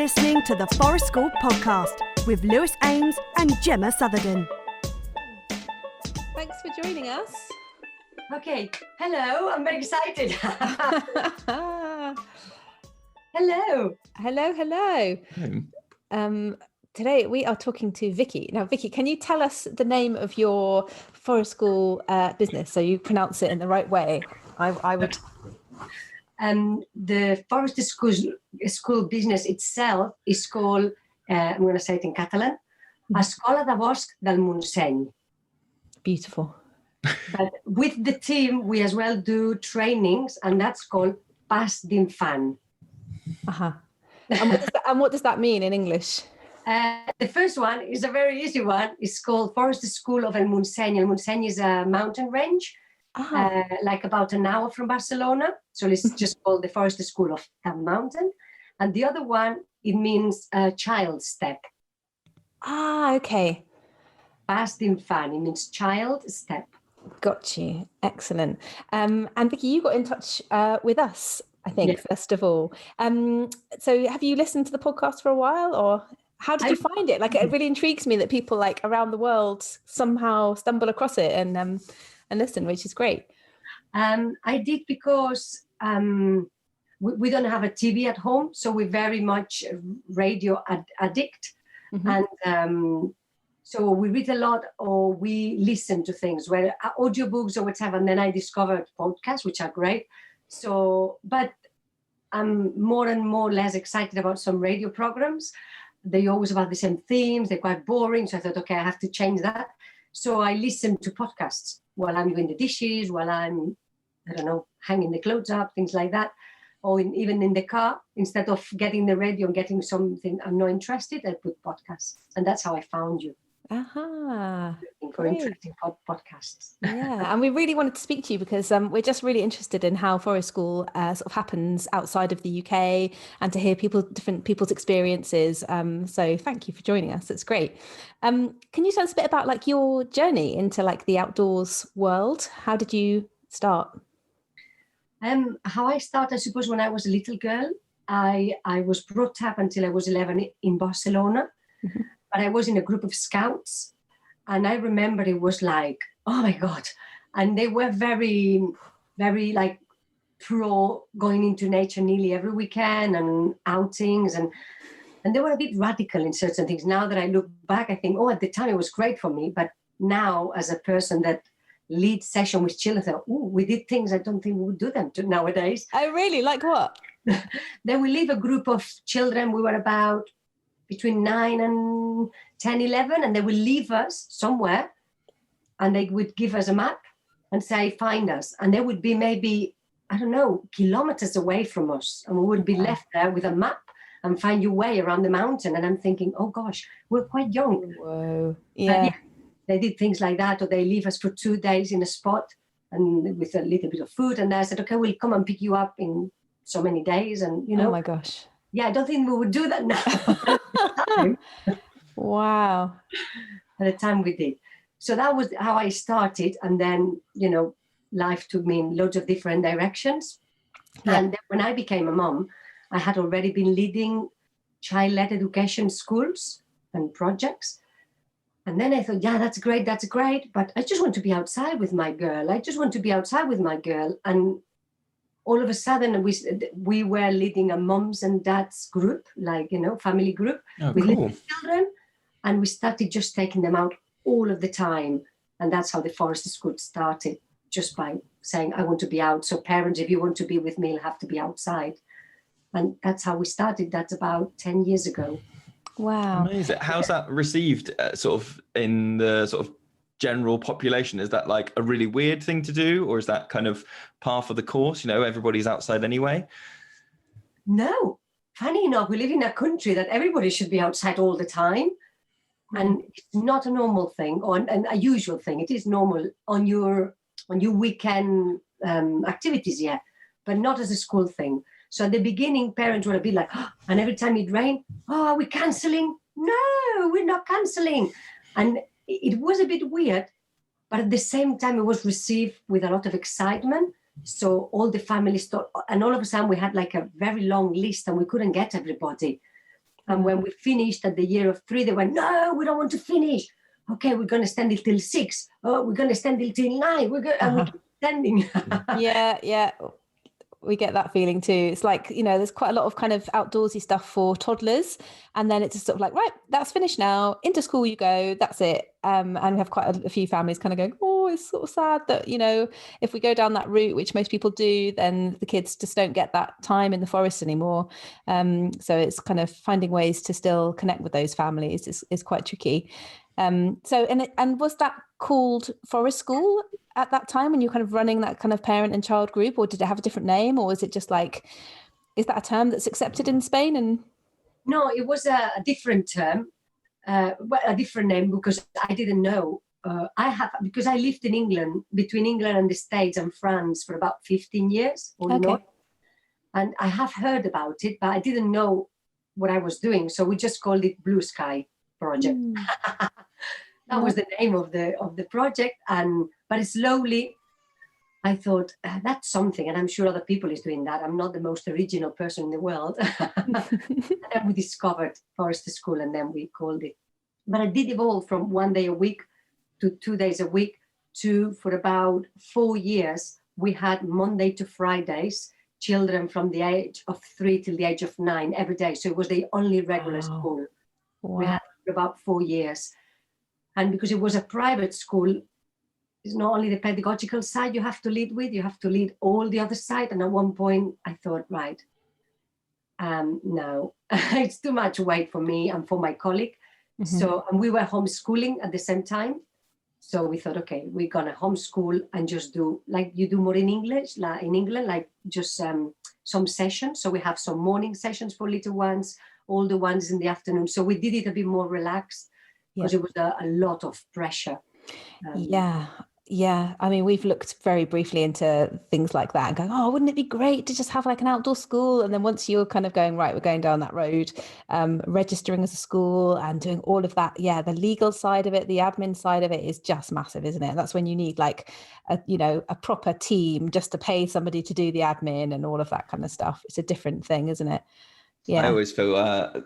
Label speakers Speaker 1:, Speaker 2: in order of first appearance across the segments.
Speaker 1: listening to the Forest School podcast with Lewis Ames and Gemma Southerden.
Speaker 2: Thanks for joining us.
Speaker 3: Okay, hello, I'm very excited. Hello.
Speaker 2: Hello. Today we are talking to Vicky. Now, Vicky, can you tell us the name of your Forest School business so you pronounce it in the right way? I would.
Speaker 3: The Forest School business itself is called, I'm going to say it in Catalan, Escola de Bosc del Montseny.
Speaker 2: Beautiful.
Speaker 3: But with the team, we as well do trainings, and that's called Pas d'Infant.
Speaker 2: Uh-huh. And what does that mean in English?
Speaker 3: The first one is a very easy one. It's called Forest School of El Montseny. El Montseny is a mountain range, like about an hour from Barcelona. So it's just called the Forest School of that mountain. And the other one, it means child step.
Speaker 2: Okay.
Speaker 3: Pas d'Infant, it means child step.
Speaker 2: Got you. Excellent. And Vicky, you got in touch with us, I think, first of all. So have you listened to the podcast for a while, or how did you find it? Like, it really intrigues me that people like around the world somehow stumble across it and listen, which is great.
Speaker 3: I did because we don't have a TV at home, so we're very much radio addict. Mm-hmm. And so we read a lot, or we listen to things, whether audiobooks or whatever. And then I discovered podcasts, which are great. So, but I'm more and more less excited about some radio programs. They're always about the same themes. They're quite boring. So I thought, okay, I have to change that. So I listen to podcasts while I'm doing the dishes, while I'm, hanging the clothes up, things like that. Or even in the car, instead of getting the radio and getting something I'm not interested, I put podcasts. And that's how I found you. Looking for interesting podcasts.
Speaker 2: Yeah, and we really wanted to speak to you because we're just really interested in how Forest School sort of happens outside of the UK, and to hear different people's experiences. So thank you for joining us. It's great. Can you tell us a bit about like your journey into like the outdoors world? How did you start?
Speaker 3: How I started, I suppose, when I was a little girl. I was brought up until I was 11 in Barcelona. Mm-hmm. But I was in a group of scouts, and I remember it was like, oh my God. And they were very, very like pro going into nature nearly every weekend and outings. And they were a bit radical in certain things. Now that I look back, I think, at the time it was great for me. But now as a person that leads session with children, I thought, we did things I don't think we would do them nowadays.
Speaker 2: Oh, really? Like what?
Speaker 3: Then we leave a group of children. We were about between 9 and 10, 11, and they will leave us somewhere, and they would give us a map and say, find us. And they would be maybe, kilometers away from us, and we would be left there with a map and find your way around the mountain. And I'm thinking, oh gosh, we're quite young.
Speaker 2: Whoa. Yeah.
Speaker 3: They did things like that, or they leave us for 2 days in a spot and with a little bit of food. And I said, okay, we'll come and pick you up in so many days. And,
Speaker 2: oh my gosh.
Speaker 3: Yeah, I don't think we would do that now.
Speaker 2: Wow.
Speaker 3: At the time we did. So that was how I started. And then, life took me in loads of different directions. Yeah. And then when I became a mom, I had already been leading child-led education schools and projects. And then I thought, yeah, that's great. But I just want to be outside with my girl. And all of a sudden, we were leading a moms and dads group, family group with little children. And we started just taking them out all of the time. And that's how the Forest School started, just by saying, I want to be out. So parents, if you want to be with me, you'll have to be outside. And that's how we started. That's about 10 years ago.
Speaker 2: Wow.
Speaker 4: Amazing. How's that received sort of in the sort of general population? Is that like a really weird thing to do, or is that kind of par for the course? Everybody's outside anyway.
Speaker 3: No, funny enough, we live in a country that everybody should be outside all the time, and it's not a normal thing or a usual thing. It is normal on your weekend activities, but not as a school thing. So at the beginning, parents would be like, and every time it rained, are we cancelling? No, we're not cancelling. And it was a bit weird, but at the same time, it was received with a lot of excitement. So all the families thought, and all of a sudden we had like a very long list and we couldn't get everybody. And when we finished at the year of 3, they went, no, we don't want to finish. Okay, we're going to stand it till 6. Oh, we're going to stand it till 9. And we keep standing.
Speaker 2: Yeah. We get that feeling too. It's like, there's quite a lot of kind of outdoorsy stuff for toddlers. And then it's just sort of like, right, that's finished now. Into school you go. That's it. And we have quite a few families kind of going, oh, it's sort of sad that, if we go down that route, which most people do, then the kids just don't get that time in the forest anymore. So it's kind of finding ways to still connect with those families is quite tricky. And was that called Forest School at that time when you're kind of running that kind of parent and child group, or did it have a different name, or is it just like, is that a term that's accepted in Spain? And
Speaker 3: no, it was a different term, a different name, because I didn't know. Because I lived in England, between England and the States and France for about 15 years. Okay. And I have heard about it, but I didn't know what I was doing. So we just called it Blue Sky Project. That was the name of the project. But slowly I thought, that's something. And I'm sure other people is doing that. I'm not the most original person in the world. And then we discovered Forest School, and then we called it. But I did evolve from 1 day a week to 2 days a week to, for about 4 years, we had Monday to Fridays, children from the age of 3 till the age of 9 every day. So it was the only regular school. Wow. We had for about 4 years. And because it was a private school, it's not only the pedagogical side you have to lead with, you have to lead all the other side. And at one point I thought, right, no, it's too much weight for me and for my colleague. Mm-hmm. So, and we were homeschooling at the same time. So we thought, okay, we're going to homeschool and just do like you do more in English, like in England, like just some sessions. So we have some morning sessions for little ones, older ones in the afternoon. So we did it a bit more relaxed because it was a lot of pressure.
Speaker 2: Yeah. I mean, we've looked very briefly into things like that and going, oh, wouldn't it be great to just have like an outdoor school? And then once you're kind of going, right, we're going down that road, registering as a school and doing all of that. Yeah, the legal side of it, the admin side of it is just massive, isn't it? That's when you need like, a proper team just to pay somebody to do the admin and all of that kind of stuff. It's a different thing, isn't it? Yeah.
Speaker 4: I always feel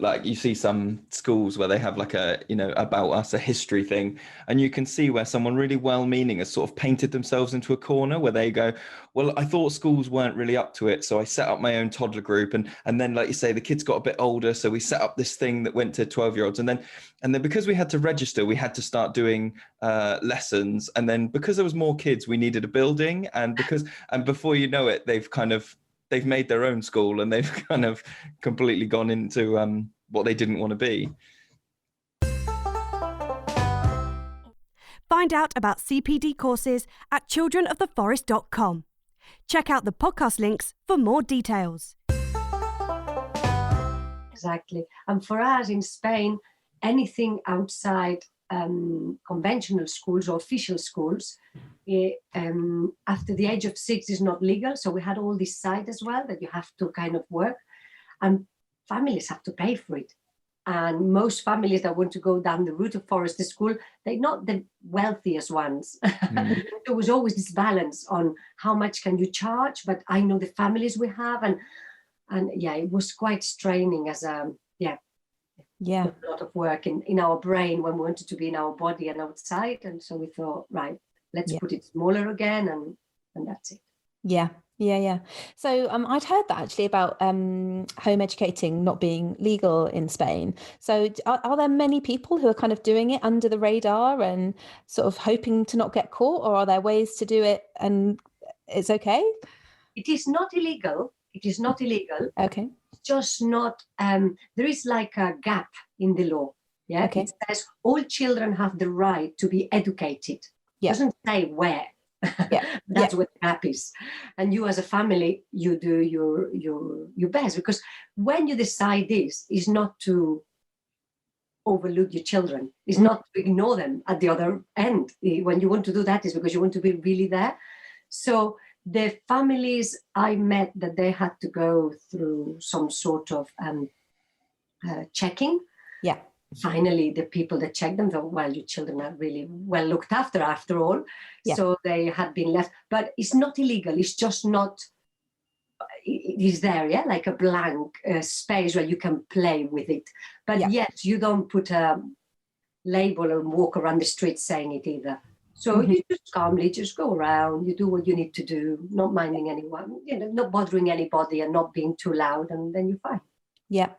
Speaker 4: like you see some schools where they have like about us, a history thing, and you can see where someone really well-meaning has sort of painted themselves into a corner where they go, well, I thought schools weren't really up to it, so I set up my own toddler group, and then like you say, the kids got a bit older, so we set up this thing that went to 12-year-olds, and then because we had to register, we had to start doing lessons, and then because there was more kids, we needed a building, and before you know it, they've made their own school and they've kind of completely gone into what they didn't want to be.
Speaker 1: Find out about CPD courses at childrenoftheforest.com. Check out the podcast links for more details.
Speaker 3: Exactly. And for us in Spain, anything outside conventional schools or official schools, after the age of 6 is not legal. So we had all this side as well that you have to kind of work, and families have to pay for it. And most families that want to go down the route of forest school, they're not the wealthiest ones. There was always this balance on how much can you charge, but I know the families we have, and yeah, it was quite straining as a lot of work in our brain when we wanted to be in our body and outside. And so we thought, right, let's put it smaller again, and that's it.
Speaker 2: Yeah. So I'd heard that actually about home educating not being legal in Spain. So are there many people who are kind of doing it under the radar and sort of hoping to not get caught, or are there ways to do it and it's okay?
Speaker 3: It is not illegal.
Speaker 2: Okay.
Speaker 3: It's just not, there is like a gap in the law. Yeah. Okay. It says all children have the right to be educated. Yeah. It doesn't say where. Yeah. That's what the gap is. And you as a family, you do your best, because when you decide this, is not to overlook your children. It's not to ignore them at the other end. When you want to do that, is because you want to be really there. So the families I met, that they had to go through some sort of checking. Yeah. Finally, the people that checked them thought, well, your children are really well looked after all. Yeah. So they had been left. But it's not illegal. It's just not, it is there, yeah, like a blank space where you can play with it. But yet you don't put a label and walk around the street saying it either. So you just calmly just go around, you do what you need to do, not minding anyone, not bothering anybody and not being too loud, and then you're fine.
Speaker 2: Yeah.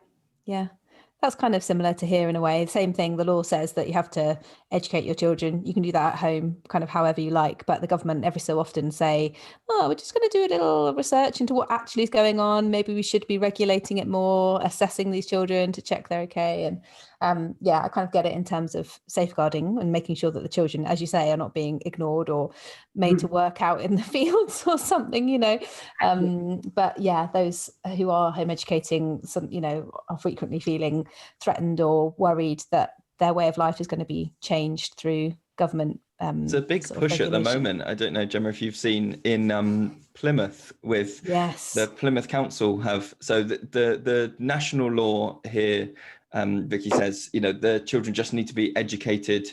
Speaker 2: That's kind of similar to here in a way. Same thing. The law says that you have to educate your children. You can do that at home, kind of however you like. But the government every so often say, oh, we're just going to do a little research into what actually is going on. Maybe we should be regulating it more, assessing these children to check they're okay. And I kind of get it in terms of safeguarding and making sure that the children, as you say, are not being ignored or made to work out in the fields or something, But yeah, those who are home educating, are frequently feeling threatened or worried that their way of life is going to be changed through government.
Speaker 4: It's a big push at the moment. I don't know, Gemma, if you've seen in Plymouth with the Plymouth Council so the national law here, Vicky says, the children just need to be educated.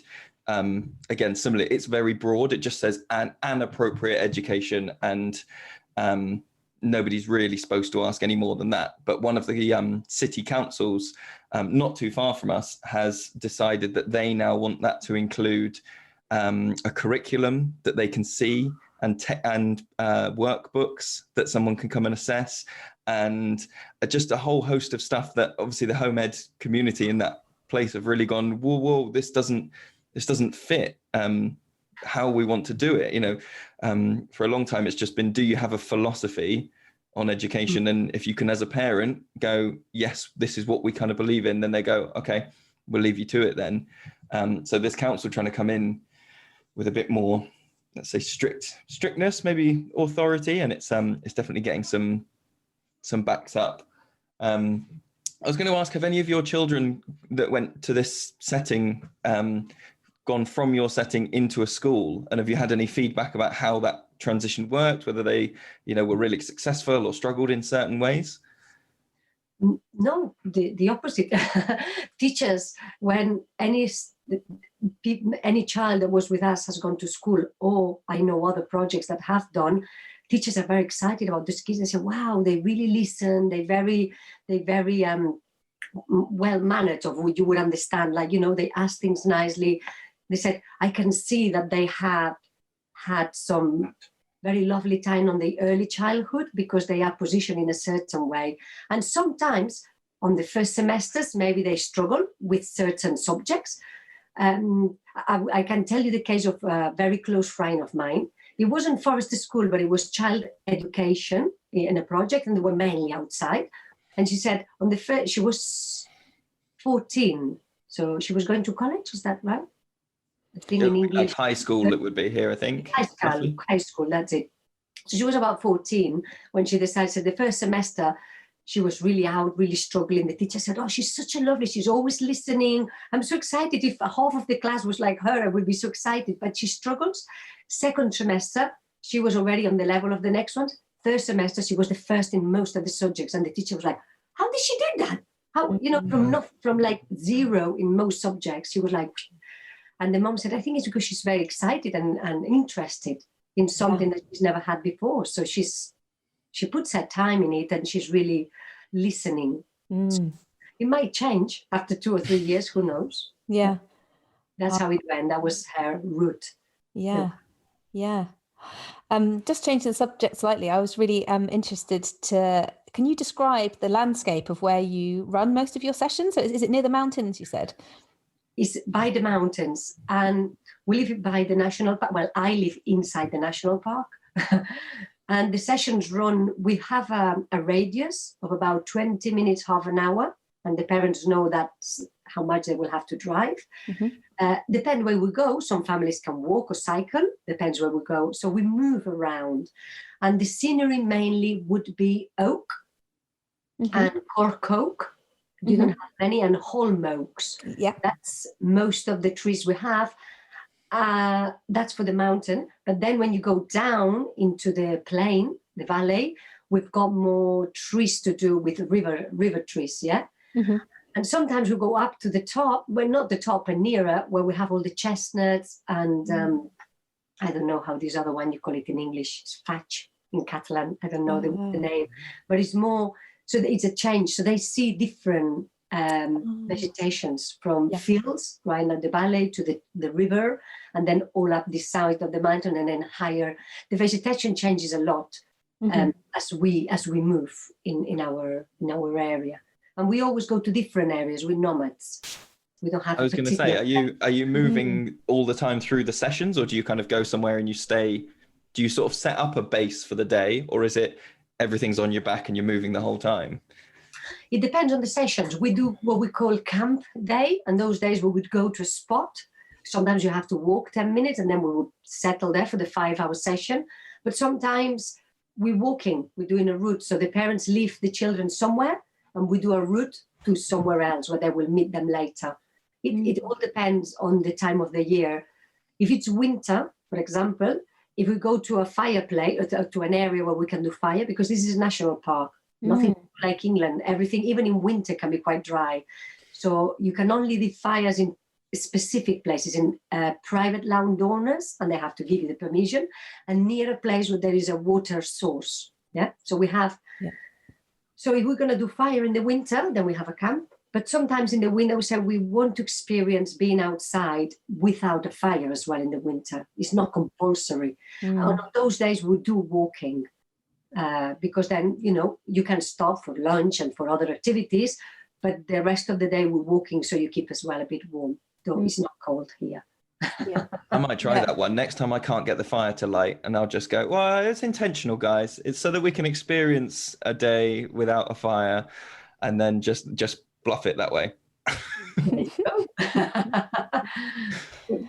Speaker 4: Again, similarly, it's very broad. It just says an appropriate education, and nobody's really supposed to ask any more than that. But one of the city councils, not too far from us, has decided that they now want that to include a curriculum that they can see and workbooks that someone can come and assess, and just a whole host of stuff that obviously the home ed community in that place have really gone, whoa, this doesn't fit how we want to do it. For a long time it's just been, do you have a philosophy on education? And if you can, as a parent, go, yes, this is what we kind of believe in, then they go, okay, we'll leave you to it then. So this council trying to come in with a bit more, let's say, strictness, maybe authority, and it's definitely getting some backs up. I was going to ask, have any of your children that went to this setting gone from your setting into a school, and have you had any feedback about how that transition worked, whether they were really successful or struggled in certain ways?
Speaker 3: No, the opposite. Teachers, when any child that was with us has gone to school, or I know other projects that have done, teachers are very excited about these kids. They say, wow, they really listen, they very well mannered, of what you would understand, they ask things nicely. They said, I can see that they had some very lovely time on the early childhood because they are positioned in a certain way. And sometimes on the first semesters, maybe they struggle with certain subjects. I can tell you the case of a very close friend of mine. It wasn't forestry school, but it was child education in a project, and they were mainly outside. And she said on the first, she was 14, so she was going to college. Is that right? I think in English.
Speaker 4: Like high school, it would be here, I think.
Speaker 3: High school, that's it. So she was about 14 when she decided the first semester she was really out, really struggling. The teacher said, oh, she's such a lovely, she's always listening. I'm so excited. If half of the class was like her, I would be so excited. But she struggles. Second semester, she was already on the level of the next one. Third semester, she was the first in most of the subjects. And the teacher was like, how did she do that? How, from like zero in most subjects, she was like, and the mom said, I think it's because she's very excited and interested in something that she's never had before. So she puts her time in it, and she's really listening. So it might change after 2 or 3 years, who knows?
Speaker 2: Yeah.
Speaker 3: That's how it went. That was her route.
Speaker 2: Yeah. Just changing the subject slightly, I was really interested can you describe the landscape of where you run most of your sessions? So is it near the mountains, you said?
Speaker 3: It's by the mountains, and we live by the national park. Well, I live inside the national park. And the sessions run, we have a radius of about 20 minutes, half an hour, and the parents know that's how much they will have to drive. Depends where we go. Some families can walk or cycle, depends where we go. So we move around. And the scenery mainly would be oak and cork oak. You don't have many, and holm oaks. Yeah. That's most of the trees we have. That's for the mountain. But then when you go down into the plain, the valley, we've got more trees to do with river trees, yeah? And sometimes we go up to the top, well, not the top, and nearer, where we have all the chestnuts and I don't know how this other one, you call it in English, it's fatch. in Catalan. I don't know the name, but it's more, so it's a change. So they see different vegetations from fields, right, at the valley to the river, and then all up the side of the mountain, and then higher. The vegetation changes a lot as we move in our area, and we always go to different areas with nomads. We don't have.
Speaker 4: I was going to say, are you moving all the time through the sessions, or do you kind of go somewhere and you stay? Do you sort of set up a base for the day, or is it everything's on your back and you're moving the whole time?
Speaker 3: It depends on the sessions. We do what we call camp day, and those days we would go to a spot. Sometimes you have to walk 10 minutes, and then we would settle there for the 5-hour session. But sometimes we're walking, we're doing a route. So the parents leave the children somewhere, and we do a route to somewhere else where they will meet them later. It all depends on the time of the year. If it's winter, for example, if we go to a fireplace, to an area where we can do fire, because this is a national park, nothing like England, everything, even in winter, can be quite dry. So you can only do fires in specific places, in private landowners, and they have to give you the permission, and near a place where there is a water source. Yeah. So we have, so if we're going to do fire in the winter, then we have a camp. But sometimes in the winter, we say we want to experience being outside without a fire as well in the winter. It's not compulsory. On those days, we do walking because then, you can stop for lunch and for other activities, but the rest of the day we're walking, so you keep as well a bit warm, though it's not cold here.
Speaker 4: I might try that one. Next time I can't get the fire to light, and I'll just go, well, it's intentional, guys. It's so that we can experience a day without a fire, and then just bluff it that way.
Speaker 3: There you go.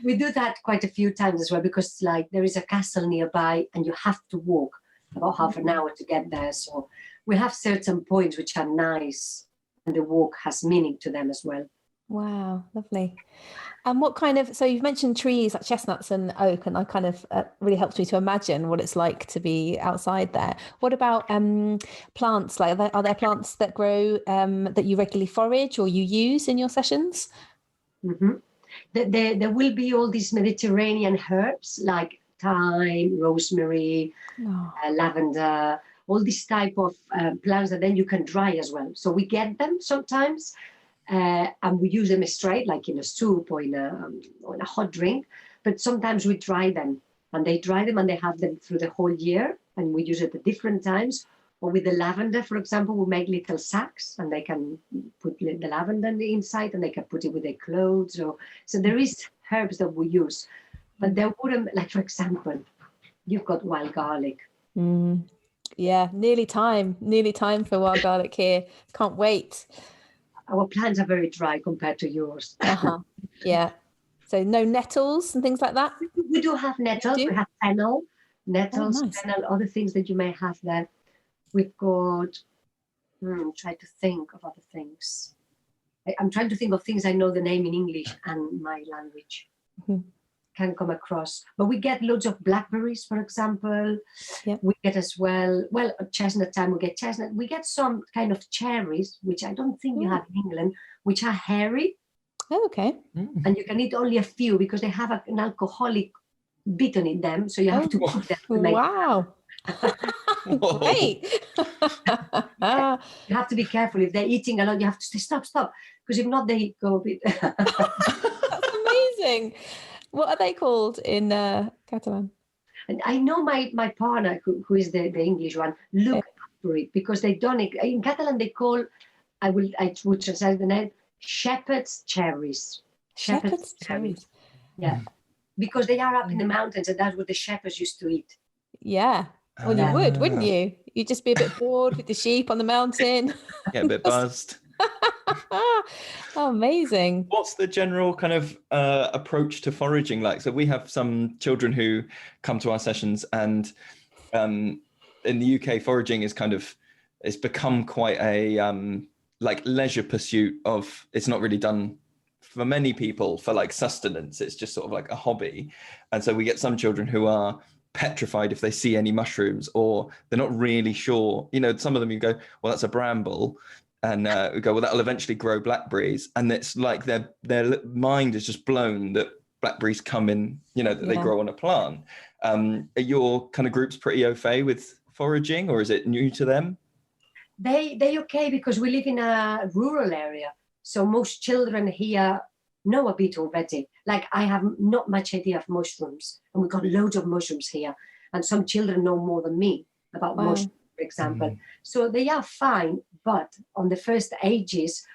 Speaker 3: We do that quite a few times as well, because there is a castle nearby and you have to walk about half an hour to get there. So we have certain points which are nice, and the walk has meaning to them as well.
Speaker 2: Wow, lovely. And what kind of, so you've mentioned trees like chestnuts and oak, and I kind of really helps me to imagine what it's like to be outside there. What about plants? Like, are there plants that grow that you regularly forage or you use in your sessions?
Speaker 3: There will be all these Mediterranean herbs like thyme, rosemary, lavender, all these type of plants that then you can dry as well. So we get them sometimes. And we use them straight, like in a soup or in a hot drink. But sometimes we dry them, and they dry them, and they have them through the whole year, and we use it at different times. Or with the lavender, for example, we make little sacks, and they can put the lavender inside, and they can put it with their clothes. So there is herbs that we use, but there wouldn't, like, for example, you've got wild garlic.
Speaker 2: Yeah, nearly time for wild garlic here. Can't wait.
Speaker 3: Our plants are very dry compared to yours.
Speaker 2: Yeah. So no nettles and things like that?
Speaker 3: We do have nettles. We have fennel, nettles,
Speaker 2: nice.
Speaker 3: fennel, other things that you may have there. We've got, try to think of other things. I'm trying to think of things I know the name in English and my language. Can come across. But we get loads of blackberries, for example. We get as well, chestnut time, we get chestnut. We get some kind of cherries, which I don't think you have in England, which are hairy.
Speaker 2: Oh, okay.
Speaker 3: And you can eat only a few because they have an alcoholic bit in them. So you have to cook them.
Speaker 2: Wow. Great.
Speaker 3: You have to be careful. If they're eating a lot, you have to say, stop. Because if not, they go a bit.
Speaker 2: That's amazing. What are they called in Catalan?
Speaker 3: And I know my partner, who is the English one, look for it, because they don't. In Catalan, they call, I would translate the name, shepherd's cherries.
Speaker 2: Shepherd's cherries.
Speaker 3: Yeah, because they are up in the mountains, and that's what the shepherds used to eat.
Speaker 2: Yeah. Well, you would, wouldn't you? You'd just be a bit bored with the sheep on the mountain.
Speaker 4: Get a bit buzzed.
Speaker 2: Oh, amazing.
Speaker 4: What's the general kind of approach to foraging like? So we have some children who come to our sessions, and in the UK, foraging is it's become quite a like leisure pursuit of, it's not really done for many people for like sustenance. It's just sort of like a hobby. And so we get some children who are petrified if they see any mushrooms, or they're not really sure. Some of them, you go, well, that's a bramble. And we go, well, that'll eventually grow blackberries. And it's like their mind is just blown that blackberries come in, that they grow on a plant. Are your kind of groups pretty au fait with foraging, or is it new to them?
Speaker 3: They okay, because we live in a rural area. So most children here know a bit already. Like, I have not much idea of mushrooms, and we've got loads of mushrooms here. And some children know more than me about mushrooms, for example. So they are fine, but on the first ages,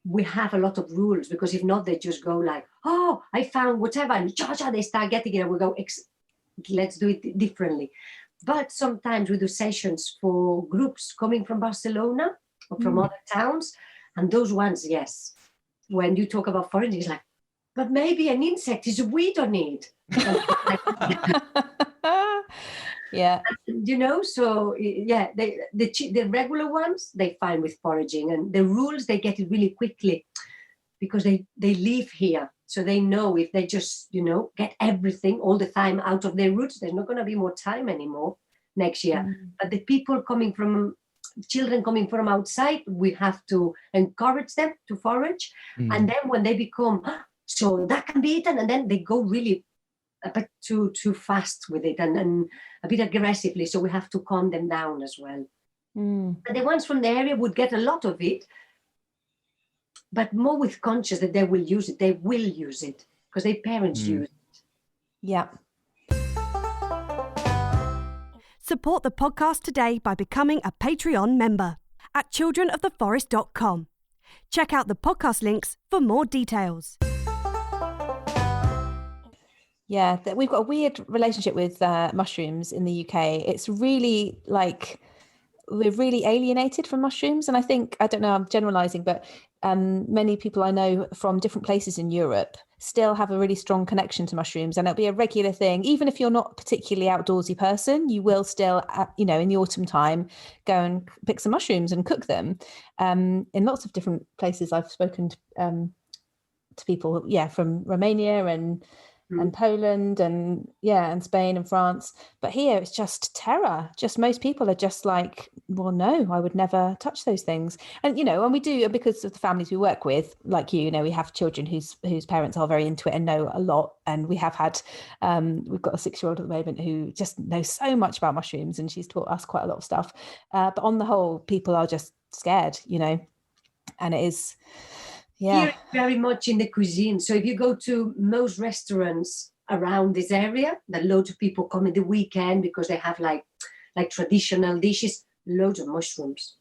Speaker 3: we have a lot of rules, because if not, they just go like, oh, I found whatever, and they start getting it, and we go, let's do it differently. But sometimes we do sessions for groups coming from Barcelona or from other towns, and those ones, yes, when you talk about foraging, it's like, but maybe an insect is a weed on it.
Speaker 2: Yeah.
Speaker 3: You know, so yeah, the regular ones, they find with foraging, and the rules, they get it really quickly, because they live here. So they know if they just, you know, get everything all the time out of their roots, there's not going to be more time anymore next year. But the children coming from outside, we have to encourage them to forage. And then when they become, so that can be eaten, and then they go really a bit too fast with it, and a bit aggressively. So we have to calm them down as well. But the ones from the area would get a lot of it, but more with conscious that they will use it. They will use it because their parents use it.
Speaker 2: Yeah.
Speaker 1: Support the podcast today by becoming a Patreon member at childrenoftheforest.com. Check out the podcast links for more details.
Speaker 2: Yeah, we've got a weird relationship with mushrooms in the UK. It's really like, we're really alienated from mushrooms. And I think, I don't know, I'm generalizing, but many people I know from different places in Europe still have a really strong connection to mushrooms, and it'll be a regular thing. Even if you're not a particularly outdoorsy person, you will still, in the autumn time, go and pick some mushrooms and cook them. In lots of different places, I've spoken to people, from Romania and Poland and Spain and France. But here it's just terror. Just most people are just like, well, no, I would never touch those things. And, and we do, because of the families we work with, like we have children whose parents are very into it and know a lot. And we have had, we've got a 6-year-old at the moment who just knows so much about mushrooms, and she's taught us quite a lot of stuff. But on the whole, people are just scared, and it is... Yeah.
Speaker 3: Here, very much in the cuisine. So if you go to most restaurants around this area, that loads of people come in the weekend because they have like traditional dishes, loads of mushrooms.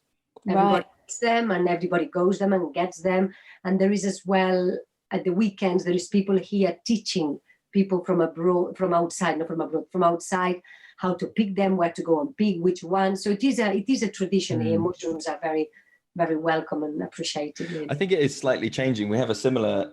Speaker 3: Everybody gets them, and everybody goes them and gets them. And there is as well, at the weekends, there is people here teaching people from outside, how to pick them, where to go and pick which one. So it is a tradition here. Mushrooms are very, very welcome and appreciated. Really. I
Speaker 4: think it is slightly changing. We have a similar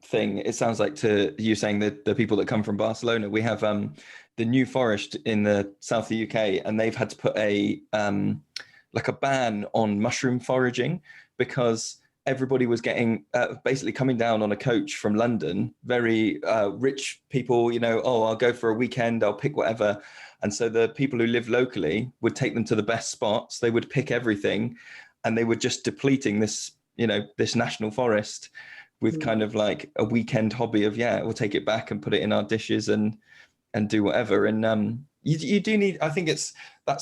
Speaker 4: thing. It sounds like to you saying that the people that come from Barcelona, we have the New Forest in the south of the UK, and they've had to put a ban on mushroom foraging, because everybody was getting basically coming down on a coach from London, very rich people, I'll go for a weekend, I'll pick whatever. And so the people who live locally would take them to the best spots. They would pick everything, and they were just depleting this, this national forest with kind of like a weekend hobby of, we'll take it back and put it in our dishes and do whatever. And you do need, I think that's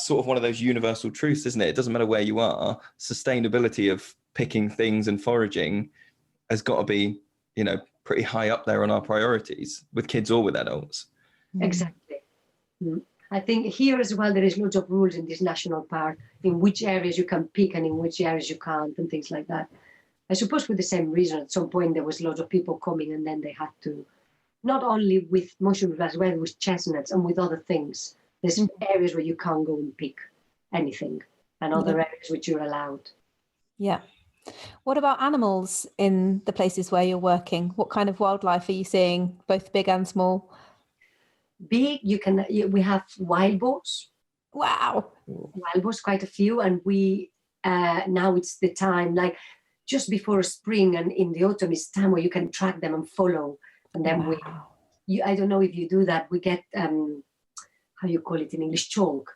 Speaker 4: sort of one of those universal truths, isn't it? It doesn't matter where you are. Sustainability of picking things and foraging has got to be, pretty high up there on our priorities, with kids or with adults.
Speaker 3: Exactly. I think here as well, there is loads of rules in this national park, in which areas you can pick and in which areas you can't, and things like that. I suppose for the same reason, at some point there was loads of people coming, and then they had to, not only with mushrooms, as well with chestnuts and with other things. There's areas where you can't go and pick anything, and other areas which you're allowed. Yeah.
Speaker 2: What about animals in the places where you're working? What kind of wildlife are you seeing, both big and small?
Speaker 3: Big, we have wild boars.
Speaker 2: Wow.
Speaker 3: Wild boars, quite a few. And we, now it's the time, like just before spring and in the autumn, it's time where you can track them and follow. And then I don't know if you do that, we get, how you call it in English, chalk.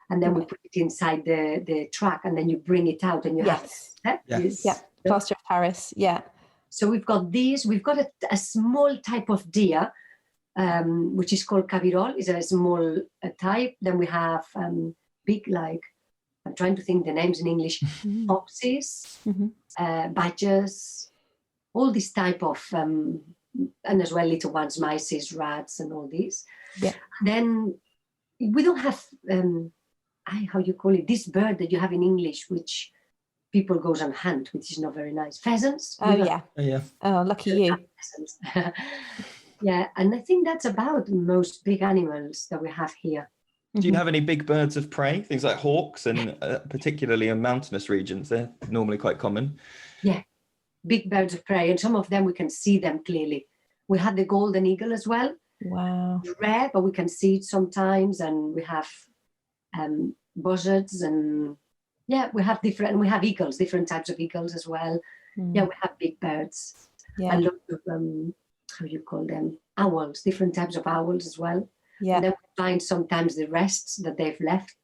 Speaker 3: And then we put it inside the track, and then you bring it out, and you have
Speaker 2: plaster of Paris. Yeah.
Speaker 3: So we've got these. We've got a small type of deer, which is called cabirol. It's a small type. Then we have big, like, I'm trying to think the names in English, foxes, badgers, all this type of, and as well little ones, mice, rats, and all these.
Speaker 2: Yeah.
Speaker 3: Then we don't have, how you call it, this bird that you have in English, which people goes on hunt, which is not very nice. Pheasants.
Speaker 2: Oh, yeah.
Speaker 4: Yeah.
Speaker 2: Oh, lucky you.
Speaker 3: Yeah, and I think that's about the most big animals that we have here.
Speaker 4: Do you have any big birds of prey? Things like hawks, and particularly in mountainous regions, they're normally quite common.
Speaker 3: Yeah, big birds of prey, and some of them we can see them clearly. We have the golden eagle as well.
Speaker 2: Wow.
Speaker 3: It's rare, but we can see it sometimes, and we have buzzards, and we have eagles, different types of eagles as well. Yeah, we have big birds.
Speaker 2: Yeah.
Speaker 3: And lots of how you call them, owls, different types of owls as well.
Speaker 2: Yeah.
Speaker 3: And then we find sometimes the rests that they've left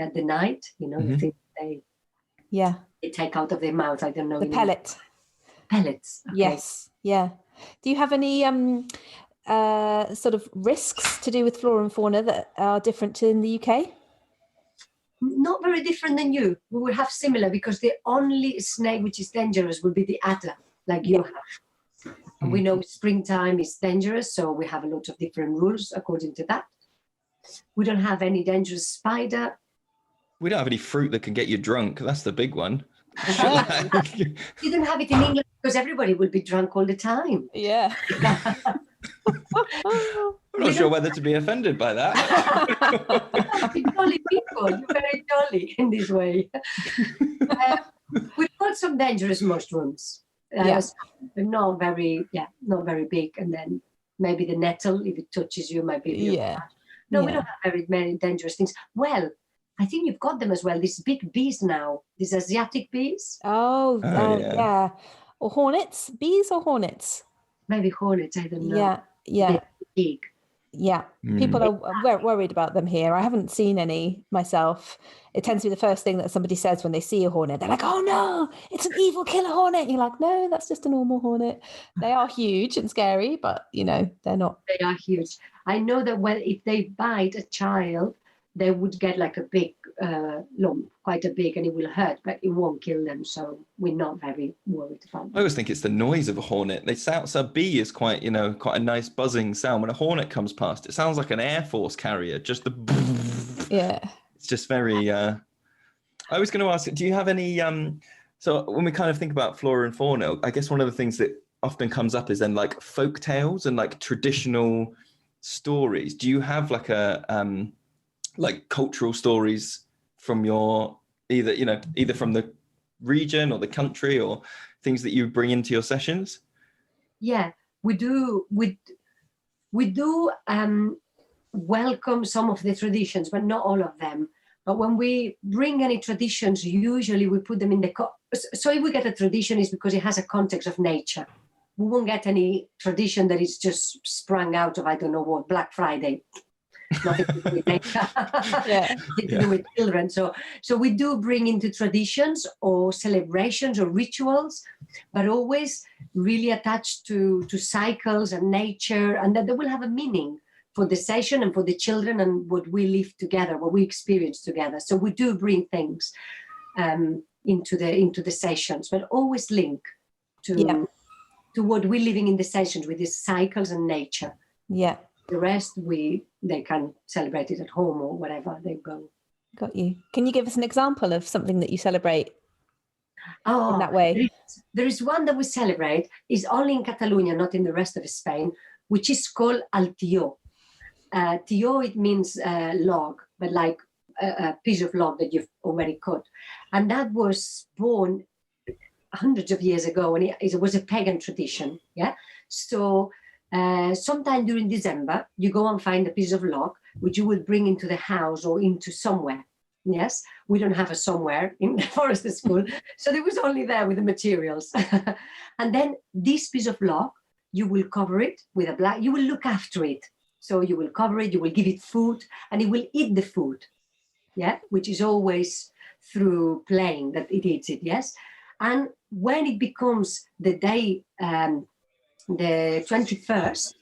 Speaker 3: at the night, the thing they take out of their mouth. I don't know.
Speaker 2: The pellet.
Speaker 3: Pellets. Okay.
Speaker 2: Yes. Yeah. Do you have any sort of risks to do with flora and fauna that are different to in the UK?
Speaker 3: Not very different than you. We will have similar, because the only snake which is dangerous will be the adder, like you have. And we know springtime is dangerous, so we have a lot of different rules according to that. We don't have any dangerous spider.
Speaker 4: We don't have any fruit that can get you drunk. That's the big one.
Speaker 3: You don't have it in England because everybody will be drunk all the time.
Speaker 2: Yeah.
Speaker 4: I'm not sure whether to be offended by that.
Speaker 3: Jolly people, you're very jolly in this way. We've got some dangerous mushrooms.
Speaker 2: Yes.
Speaker 3: Not very big, and then maybe the nettle, if it touches you, might be. We don't have very many dangerous things. Well, I think you've got them as well. These big bees now, these Asiatic bees.
Speaker 2: Yeah. Or hornets, bees or hornets?
Speaker 3: Maybe hornets. I don't know.
Speaker 2: Yeah.
Speaker 3: They're big.
Speaker 2: Yeah, people are worried about them here. I haven't seen any myself. It tends to be the first thing that somebody says when they see a hornet. They're like, "Oh no, it's an evil killer hornet." And you're like, "No, that's just a normal hornet." They are huge and scary, but they're not.
Speaker 3: They are huge. I know that if they bite a child, they would get like a big lump, quite a big, and it will hurt, but it won't kill them. So we're not very worried about them.
Speaker 4: I always think it's the noise of a hornet. They sound, so a bee is quite a nice buzzing sound. When a hornet comes past, it sounds like an Air Force carrier. Just the It's just very. I was going to ask, do you have any? So when we kind of think about flora and fauna, I guess one of the things that often comes up is then like folk tales and like traditional stories. Do you have like like cultural stories from your either from the region or the country, or things that you bring into your sessions?
Speaker 3: Yeah, we do. We do welcome some of the traditions, but not all of them. But when we bring any traditions, usually we put them in the so if we get a tradition, it's because it has a context of nature. We won't get any tradition that is just sprung out of, I don't know what, Black Friday. Nothing to do with nature. Nothing to do with children. So we do bring into traditions or celebrations or rituals, but always really attached to cycles and nature, and that they will have a meaning for the session and for the children and what we live together, what we experience together. So we do bring things into the sessions, but always link to what we're living in the sessions with these cycles and nature. Yeah. The rest, they can celebrate it at home or wherever they go.
Speaker 2: Got you. Can you give us an example of something that you celebrate in that way?
Speaker 3: There is one that we celebrate, is only in Catalonia, not in the rest of Spain, which is called al tió. Tió, it means log, but like a piece of log that you've already cut. And that was born hundreds of years ago, and it was a pagan tradition. Yeah. So sometime during December, you go and find a piece of log, which you will bring into the house or into somewhere. Yes, we don't have a somewhere in the forest school, so it was only there with the materials. And then this piece of log, you will cover it with you will look after it. So you will cover it, you will give it food, and it will eat the food. Yeah, which is always through playing that it eats it. Yes, and when it becomes the day, the 21st,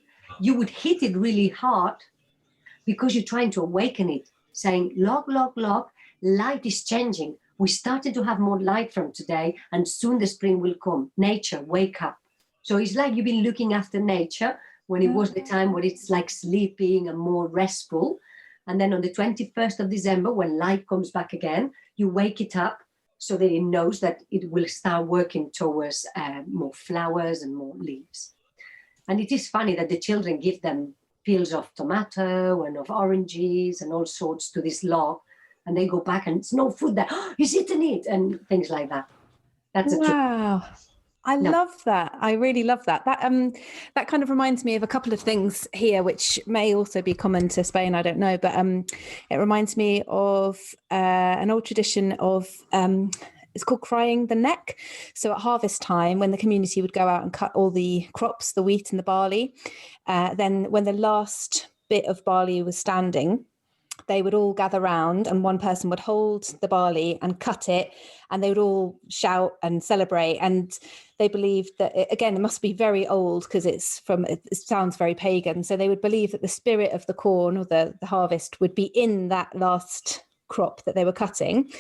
Speaker 3: you would hit it really hard because you're trying to awaken it, saying, log, log, log, light is changing. We started to have more light from today, and soon the spring will come. Nature, wake up. So it's like you've been looking after nature when it was the time when it's like sleeping and more restful. And then on the 21st of December, when light comes back again, you wake it up so that it knows that it will start working towards more flowers and more leaves. And it is funny that the children give them peels of tomato and of oranges and all sorts to this log, and they go back and it's no food there. Oh, he's eaten it, and things like that. That's a
Speaker 2: Wow. I love that. I really love that. That kind of reminds me of a couple of things here, which may also be common to Spain. I don't know, but it reminds me of an old tradition of it's called crying the neck. So at harvest time, when the community would go out and cut all the crops, the wheat and the barley, then when the last bit of barley was standing, they would all gather round and one person would hold the barley and cut it, and they would all shout and celebrate. And they believed that, again, it must be very old because it sounds very pagan. So they would believe that the spirit of the corn or the harvest would be in that last crop that they were cutting,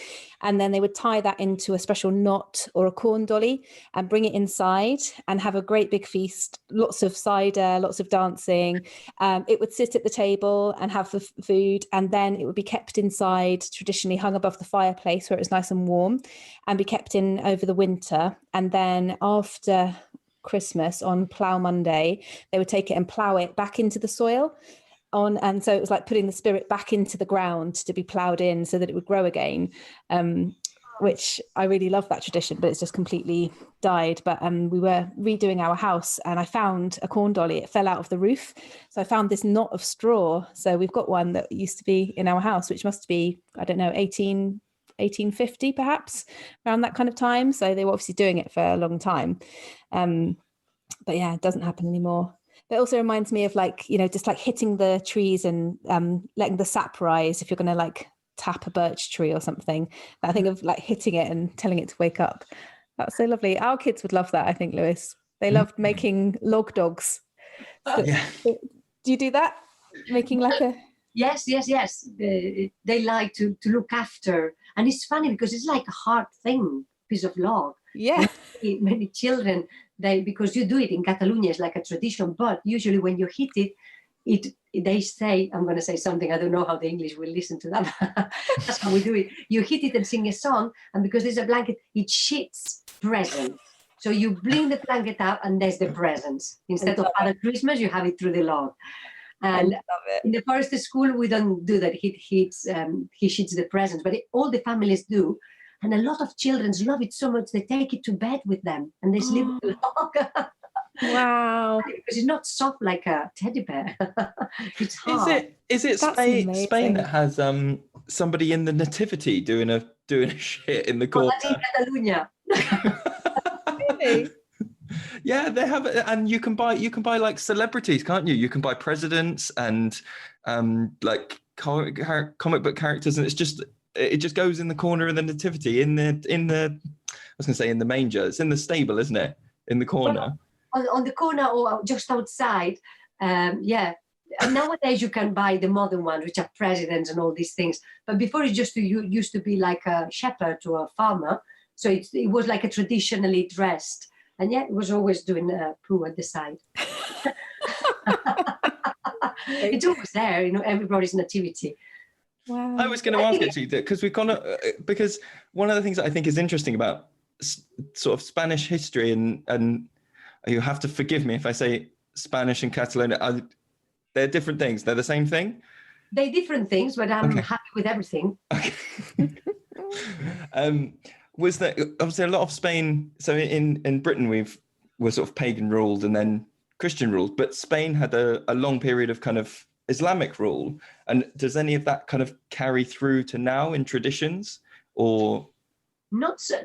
Speaker 2: and then they would tie that into a special knot or a corn dolly and bring it inside and have a great big feast, lots of cider, lots of dancing. It would sit at the table and have the food, and then it would be kept inside, traditionally hung above the fireplace where it was nice and warm, and be kept in over the winter. And then after Christmas, on Plough Monday, they would take it and plough it back into the soil. And so it was like putting the spirit back into the ground to be ploughed in so that it would grow again, which I really love that tradition, but it's just completely died. But we were redoing our house and I found a corn dolly. It fell out of the roof. So I found this knot of straw. So we've got one that used to be in our house, which must be, I don't know, 1850 perhaps, around that kind of time. So they were obviously doing it for a long time. But yeah, it doesn't happen anymore. It also reminds me of just like hitting the trees and letting the sap rise if you're going to like tap a birch tree or something. I think of like hitting it and telling it to wake up. That's so lovely. Our kids would love that, I think, Lewis. They loved making log dogs. So, do you do that? Making like a...
Speaker 3: Yes. They like to look after. And it's funny because it's like a hard thing, piece of log.
Speaker 2: Yeah.
Speaker 3: Many children, because you do it in Catalonia, it's like a tradition, but usually when you hit it, they say, I'm going to say something, I don't know how the English will listen to that. That's how we do it. You hit it and sing a song, and because there's a blanket, it shits presents. So you bring the blanket out and there's the presents. Instead of Father Christmas, you have it through the log. And in the forest school, we don't do that. He shits the presents, but all the families do. And a lot of children love it so much, they take it to bed with them and they sleep with the log.
Speaker 2: Wow.
Speaker 3: Because it's not soft like a teddy bear. It's hard.
Speaker 4: Is it Spain that has somebody in the nativity doing a shit in the corner?
Speaker 3: That's in Catalonia.
Speaker 2: Really?
Speaker 4: Yeah, they have it, and you can buy like celebrities, can't you? You can buy presidents and like comic book characters, and it just goes in the corner of the nativity in the I was going to say in the manger. It's in the stable, isn't it? In the corner.
Speaker 3: On the corner or just outside. Yeah. And nowadays you can buy the modern ones, which are presidents and all these things. But before it used to be like a shepherd or a farmer. So it was like a traditionally dressed. And yeah, it was always doing poo at the side. It's always there, everybody's nativity.
Speaker 2: Wow.
Speaker 4: I was going to ask actually, because because one of the things that I think is interesting about sort of Spanish history, and you have to forgive me if I say Spanish and Catalonia, they're different things. They're the same thing?
Speaker 3: They're different things, but I'm happy with everything.
Speaker 4: Okay. Was that obviously a lot of Spain? So in Britain, we're sort of pagan ruled and then Christian ruled, but Spain had a long period of kind of Islamic rule. And does any of that kind of carry through to now in traditions, or?
Speaker 3: Not so,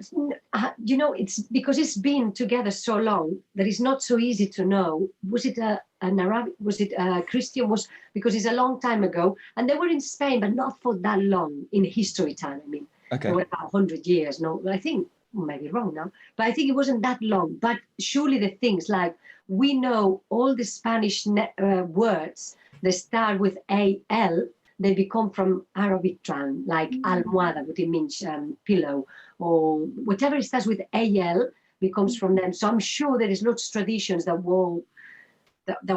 Speaker 3: it's because it's been together so long that it's not so easy to know. Was it an Arabic? Was it a Christian? Because it's a long time ago, and they were in Spain, but not for that long in history time. I mean,
Speaker 4: okay.
Speaker 3: They were about 100 years. No, I think maybe wrong now, but I think it wasn't that long. But surely the things like we know all the Spanish words that start with AL. they become from Arabic term, like almohada, which it means pillow, or whatever it starts with al becomes from them. So I'm sure there is lots of traditions that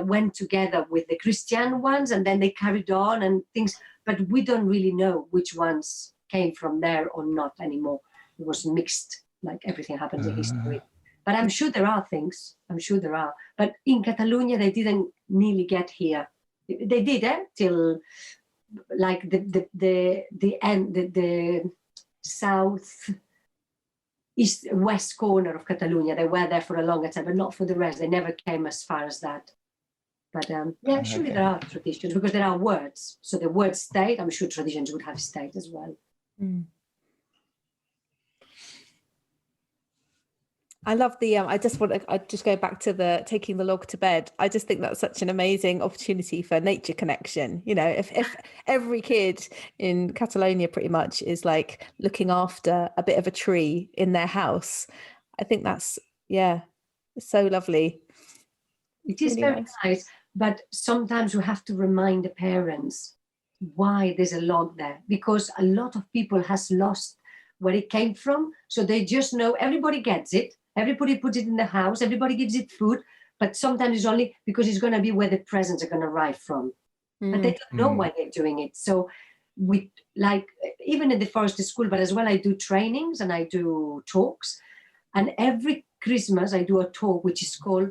Speaker 3: went together with the Christian ones, and then they carried on and things, but we don't really know which ones came from there or not anymore. It was mixed, like everything happens in history. But I'm sure there are things. I'm sure there are. But in Catalonia, they didn't nearly get here. They did till like the end, the south east west corner of Catalonia. They were there for a longer time, but not for the rest. They never came as far as that. But yeah, surely there are traditions because there are words. So the word stayed. I'm sure traditions would have stayed as well.
Speaker 2: I love the, I just go back to the taking the log to bed. I just think that's such an amazing opportunity for nature connection. You know, if every kid in Catalonia pretty much is like looking after a bit of a tree in their house, I think that's, so lovely.
Speaker 3: It is really very nice, but sometimes we have to remind the parents why there's a log there, because a lot of people has lost where it came from. So they just know everybody gets it. Everybody puts it in the house. Everybody gives it food. But sometimes it's only because it's going to be where the presents are going to arrive from. But they don't know why they're doing it. So we, like, even in the forest school, but as well, I do trainings and I do talks. And every Christmas, I do a talk, which is called,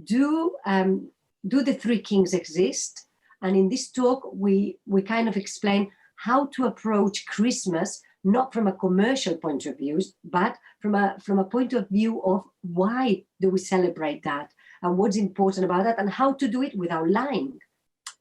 Speaker 3: Do the Three Kings Exist? And in this talk, we kind of explain how to approach Christmas, not from a commercial point of view, but from a point of view of why do we celebrate that and what's important about that and how to do it without lying.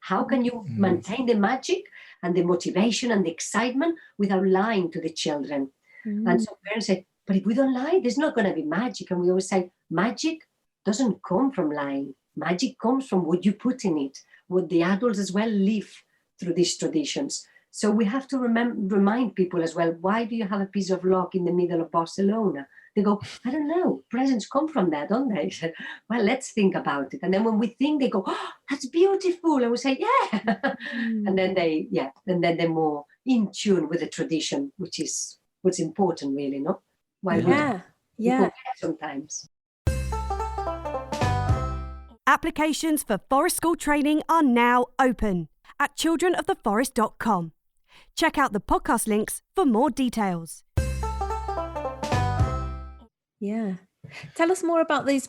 Speaker 3: How can you maintain the magic and the motivation and the excitement without lying to the children? And so parents say, but if we don't lie, there's not going to be magic. And we always say, magic doesn't come from lying. Magic comes from what you put in it, what the adults as well live through these traditions. So we have to remind people as well, why do you have a piece of log in the middle of Barcelona? They go, I don't know, presents come from there, don't they? I said, well, let's think about it. And then when we think, they go, oh, that's beautiful. And we say, yeah. And then they're more in tune with the tradition, which is what's important really, no? Why would sometimes.
Speaker 1: Applications for Forest School training are now open at childrenoftheforest.com. Check out the podcast links for more details.
Speaker 2: Yeah. Tell us more about these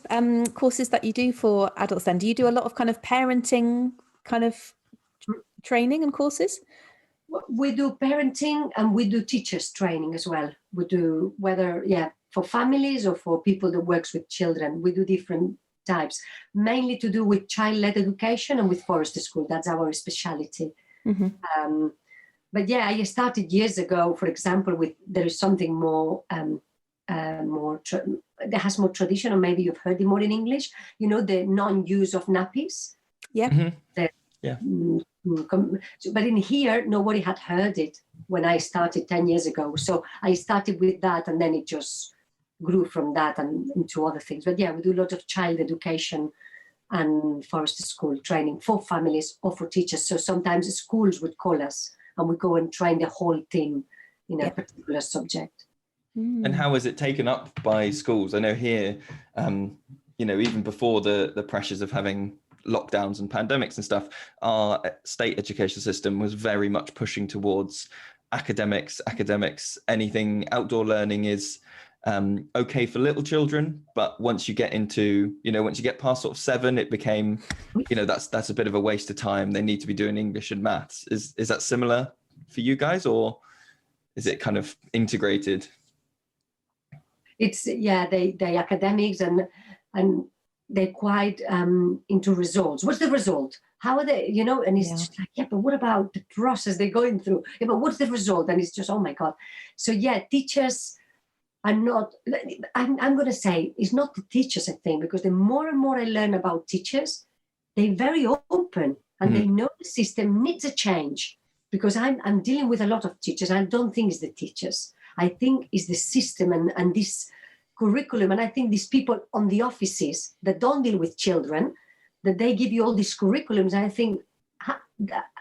Speaker 2: courses that you do for adults then. Do you do a lot of kind of parenting kind of training and courses?
Speaker 3: We do parenting and we do teachers training as well. We do for families or for people that works with children. We do different types, mainly to do with child-led education and with forest school. That's our speciality. But yeah, I started years ago, for example, there is something more that has more tradition, or maybe you've heard it more in English, the non-use of nappies. But in here, nobody had heard it when I started 10 years ago. So I started with that, and then it just grew from that and into other things. But yeah, we do a lot of child education and forest school training for families or for teachers. So sometimes schools would call us and we go and train the whole team in a particular subject.
Speaker 4: And how is it taken up by schools? I know here, even before the pressures of having lockdowns and pandemics and stuff, our state education system was very much pushing towards academics, anything outdoor learning is okay for little children, but once you get into, once you get past sort of 7, it became, that's a bit of a waste of time. They need to be doing English and maths. Is that similar for you guys, or is it kind of integrated?
Speaker 3: It's they academics and they're quite into results. What's the result? How are they, and it's just like, but what about the process they're going through? Yeah, but what's the result? And it's just, oh my God. So teachers are not, I'm going to say, it's not the teachers, I think, because the more and more I learn about teachers, they're very open and they know the system needs a change, because I'm dealing with a lot of teachers. I don't think it's the teachers. I think it's the system and this curriculum. And I think these people on the offices that don't deal with children, that they give you all these curriculums. And I think,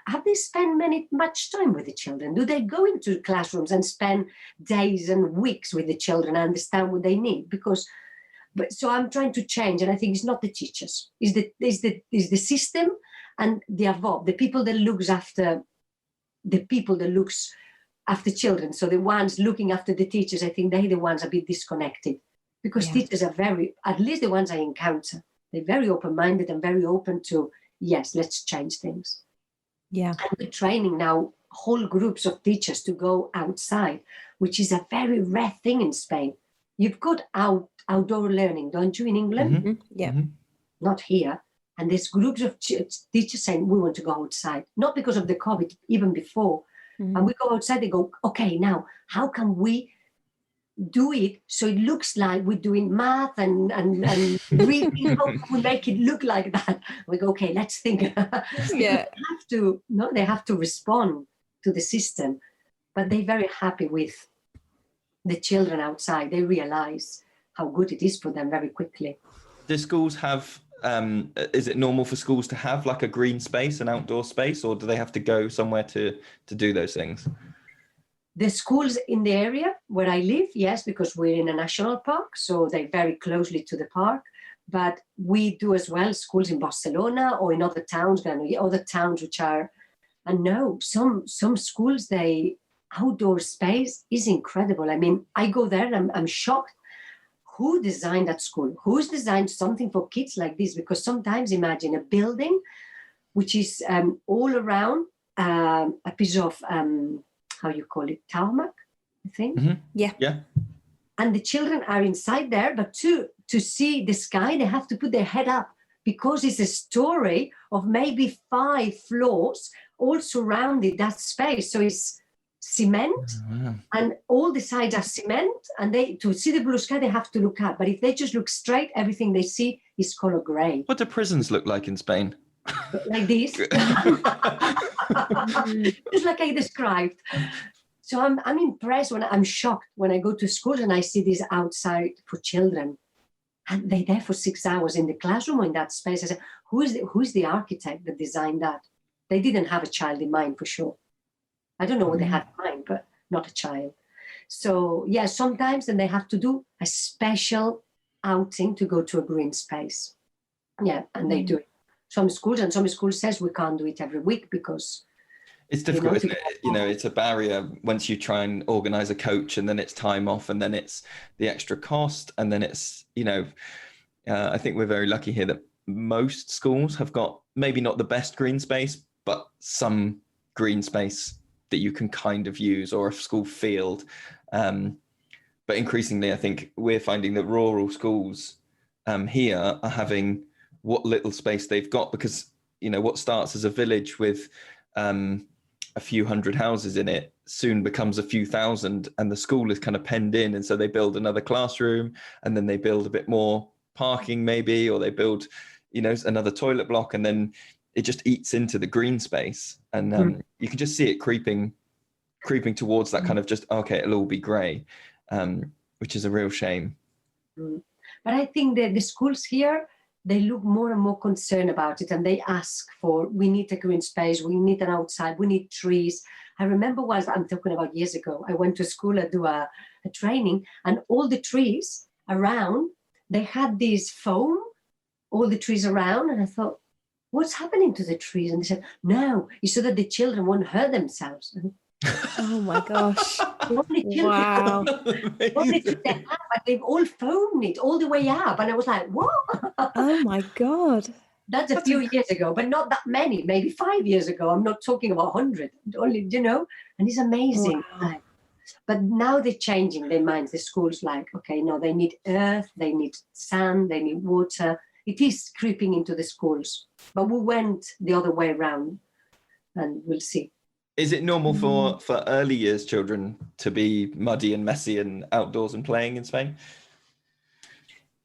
Speaker 3: have they spent much time with the children? Do they go into classrooms and spend days and weeks with the children and understand what they need? So I'm trying to change, and I think it's not the teachers, it's the system and the above, the people that looks after children. So the ones looking after the teachers, I think they're the ones a bit disconnected, because teachers are at least the ones I encounter, they're very open-minded and very open to, yes, let's change things.
Speaker 2: Yeah.
Speaker 3: And we're training now whole groups of teachers to go outside, which is a very rare thing in Spain. You've got outdoor learning, don't you, in England?
Speaker 2: Mm-hmm. Yeah.
Speaker 4: Mm-hmm.
Speaker 3: Not here. And there's groups of teachers saying, we want to go outside, not because of the COVID, even before.
Speaker 2: Mm-hmm.
Speaker 3: And we go outside, they go, okay, now, how can we do it so it looks like we're doing math and reading? How can we make it look like that? We go, okay, let's think.
Speaker 2: Yeah.
Speaker 3: They have to respond to the system. But they're very happy with the children outside. They realize how good it is for them very quickly.
Speaker 4: Do schools have, is it normal for schools to have like a green space, an outdoor space, or do they have to go somewhere to do those things?
Speaker 3: The schools in the area where I live, yes, because we're in a national park, so they're very closely to the park. But we do as well schools in Barcelona or in other towns, which are, and no, some schools, outdoor space is incredible. I mean, I go there and I'm shocked. Who designed that school? Who's designed something for kids like this? Because sometimes imagine a building which is all around a piece of, how you call it, tarmac, I think.
Speaker 4: Mm-hmm.
Speaker 2: Yeah.
Speaker 3: And the children are inside there, but to see the sky, they have to put their head up, because it's a story of maybe 5 floors all surrounded that space. So it's cement, and all the sides are cement, and to see the blue sky, they have to look up. But if they just look straight, everything they see is color gray.
Speaker 4: What do prisons look like in Spain?
Speaker 3: Like this. Just like I described. So I'm impressed I'm shocked when I go to schools and I see this outside for children. And they're there for 6 hours in the classroom or in that space. I said, who's the architect that designed that? They didn't have a child in mind, for sure. I don't know what they had in mind, but not a child. So, yeah, sometimes then they have to do a special outing to go to a green space. Yeah, and they do it. Some schools says we can't do it every week because
Speaker 4: it's difficult, isn't it? It's a barrier once you try and organize a coach, and then it's time off, and then it's the extra cost, and then it's, I think we're very lucky here that most schools have got maybe not the best green space, but some green space that you can kind of use, or a school field. But increasingly, I think we're finding that rural schools here are having what little space they've got, because, what starts as a village with a few hundred houses in it soon becomes a few thousand, and the school is kind of penned in. And so they build another classroom, and then they build a bit more parking maybe, or they build, another toilet block, and then it just eats into the green space. And you can just see it creeping towards that kind of just, okay, it'll all be grey, which is a real shame.
Speaker 3: But I think that the schools here, they look more and more concerned about it, and they ask for, we need a green space, we need an outside, we need trees. I remember I'm talking about years ago, I went to school to do a training, and all the trees around, they had this foam, all the trees around, and I thought, what's happening to the trees? And they said, no, it's so that the children won't hurt themselves.
Speaker 2: Oh my gosh.
Speaker 3: Wow. They've all foamed it all the way up. And I was like, what?
Speaker 2: Oh my God.
Speaker 3: That's a few years ago, but not that many, maybe 5 years ago. I'm not talking about 100, only, and it's amazing. Wow. But now they're changing their minds. The schools like, okay, no, they need earth, they need sand, they need water. It is creeping into the schools, but we went the other way around, and we'll see.
Speaker 4: Is it normal for early years children to be muddy and messy and outdoors and playing in Spain?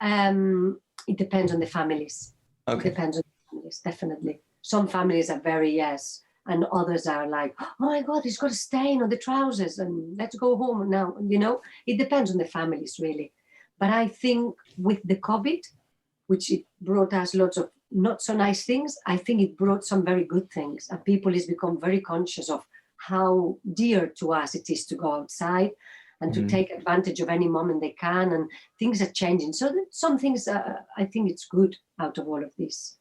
Speaker 3: It depends on the families.
Speaker 4: Okay.
Speaker 3: It depends on the families, definitely. Some families are very yes, and others are like, oh my God, it's got a stain on the trousers, and let's go home now. It depends on the families, really. But I think with the COVID, which it brought us lots of not so nice things, I think it brought some very good things. And people has become very conscious of how dear to us it is to go outside and to take advantage of any moment they can. And things are changing. So some things, I think it's good out of all of this.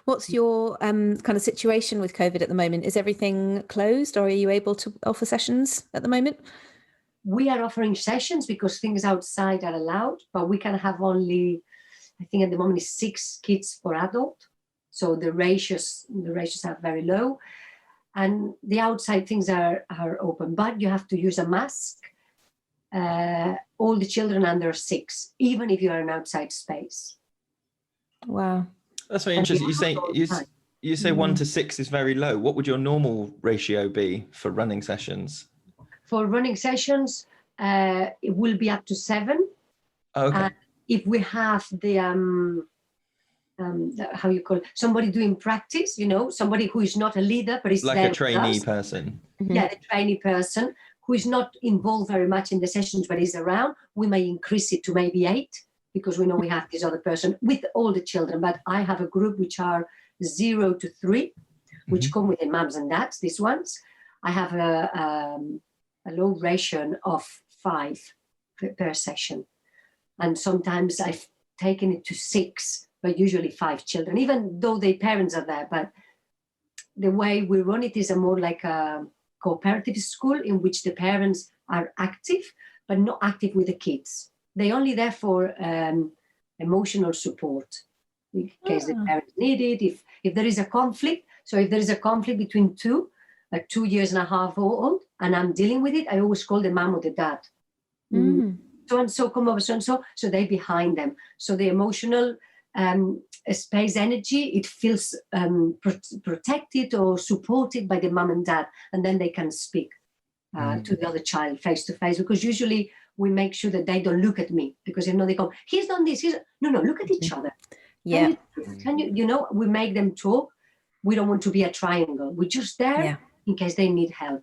Speaker 2: What's your kind of situation with COVID at the moment? Is everything closed, or are you able to offer sessions at the moment?
Speaker 3: We are offering sessions because things outside are allowed, but we can have only, I think at the moment is 6 kids per adult. So the ratios are very low. And the outside things are open, but you have to use a mask. All the children under 6, even if you are in outside space.
Speaker 2: Wow.
Speaker 4: That's very interesting. You say 1 to 6 is very low. What would your normal ratio be for running sessions?
Speaker 3: For running sessions, it will be up to 7.
Speaker 4: Okay.
Speaker 3: If we have the how you call it, somebody doing practice, somebody who is not a leader but is
Speaker 4: like
Speaker 3: there
Speaker 4: a trainee person.
Speaker 3: Yeah, the trainee person who is not involved very much in the sessions but is around, we may increase it to maybe 8, because we know we have this other person with all the children. But I have a group which are 0 to 3, which come with the mums and dads, these ones. I have a low ratio of 5 per session. And sometimes I've taken it to 6, but usually 5 children, even though their parents are there. But the way we run it is a more like a cooperative school in which the parents are active, but not active with the kids. They're only there for emotional support in case the parents need it. If there is a conflict, so if there is a conflict between 2, a 2 years and a half old, and I'm dealing with it, I always call the mom or the dad. So and so come over, so and so they're behind them. So the emotional space energy, it feels protected or supported by the mom and dad, and then they can speak to the other child face to face, because usually we make sure that they don't look at me, because they come, he's done this, no, look at each other.
Speaker 2: Yeah.
Speaker 3: Can you we make them talk. We don't want to be a triangle. We're just there in case they need help.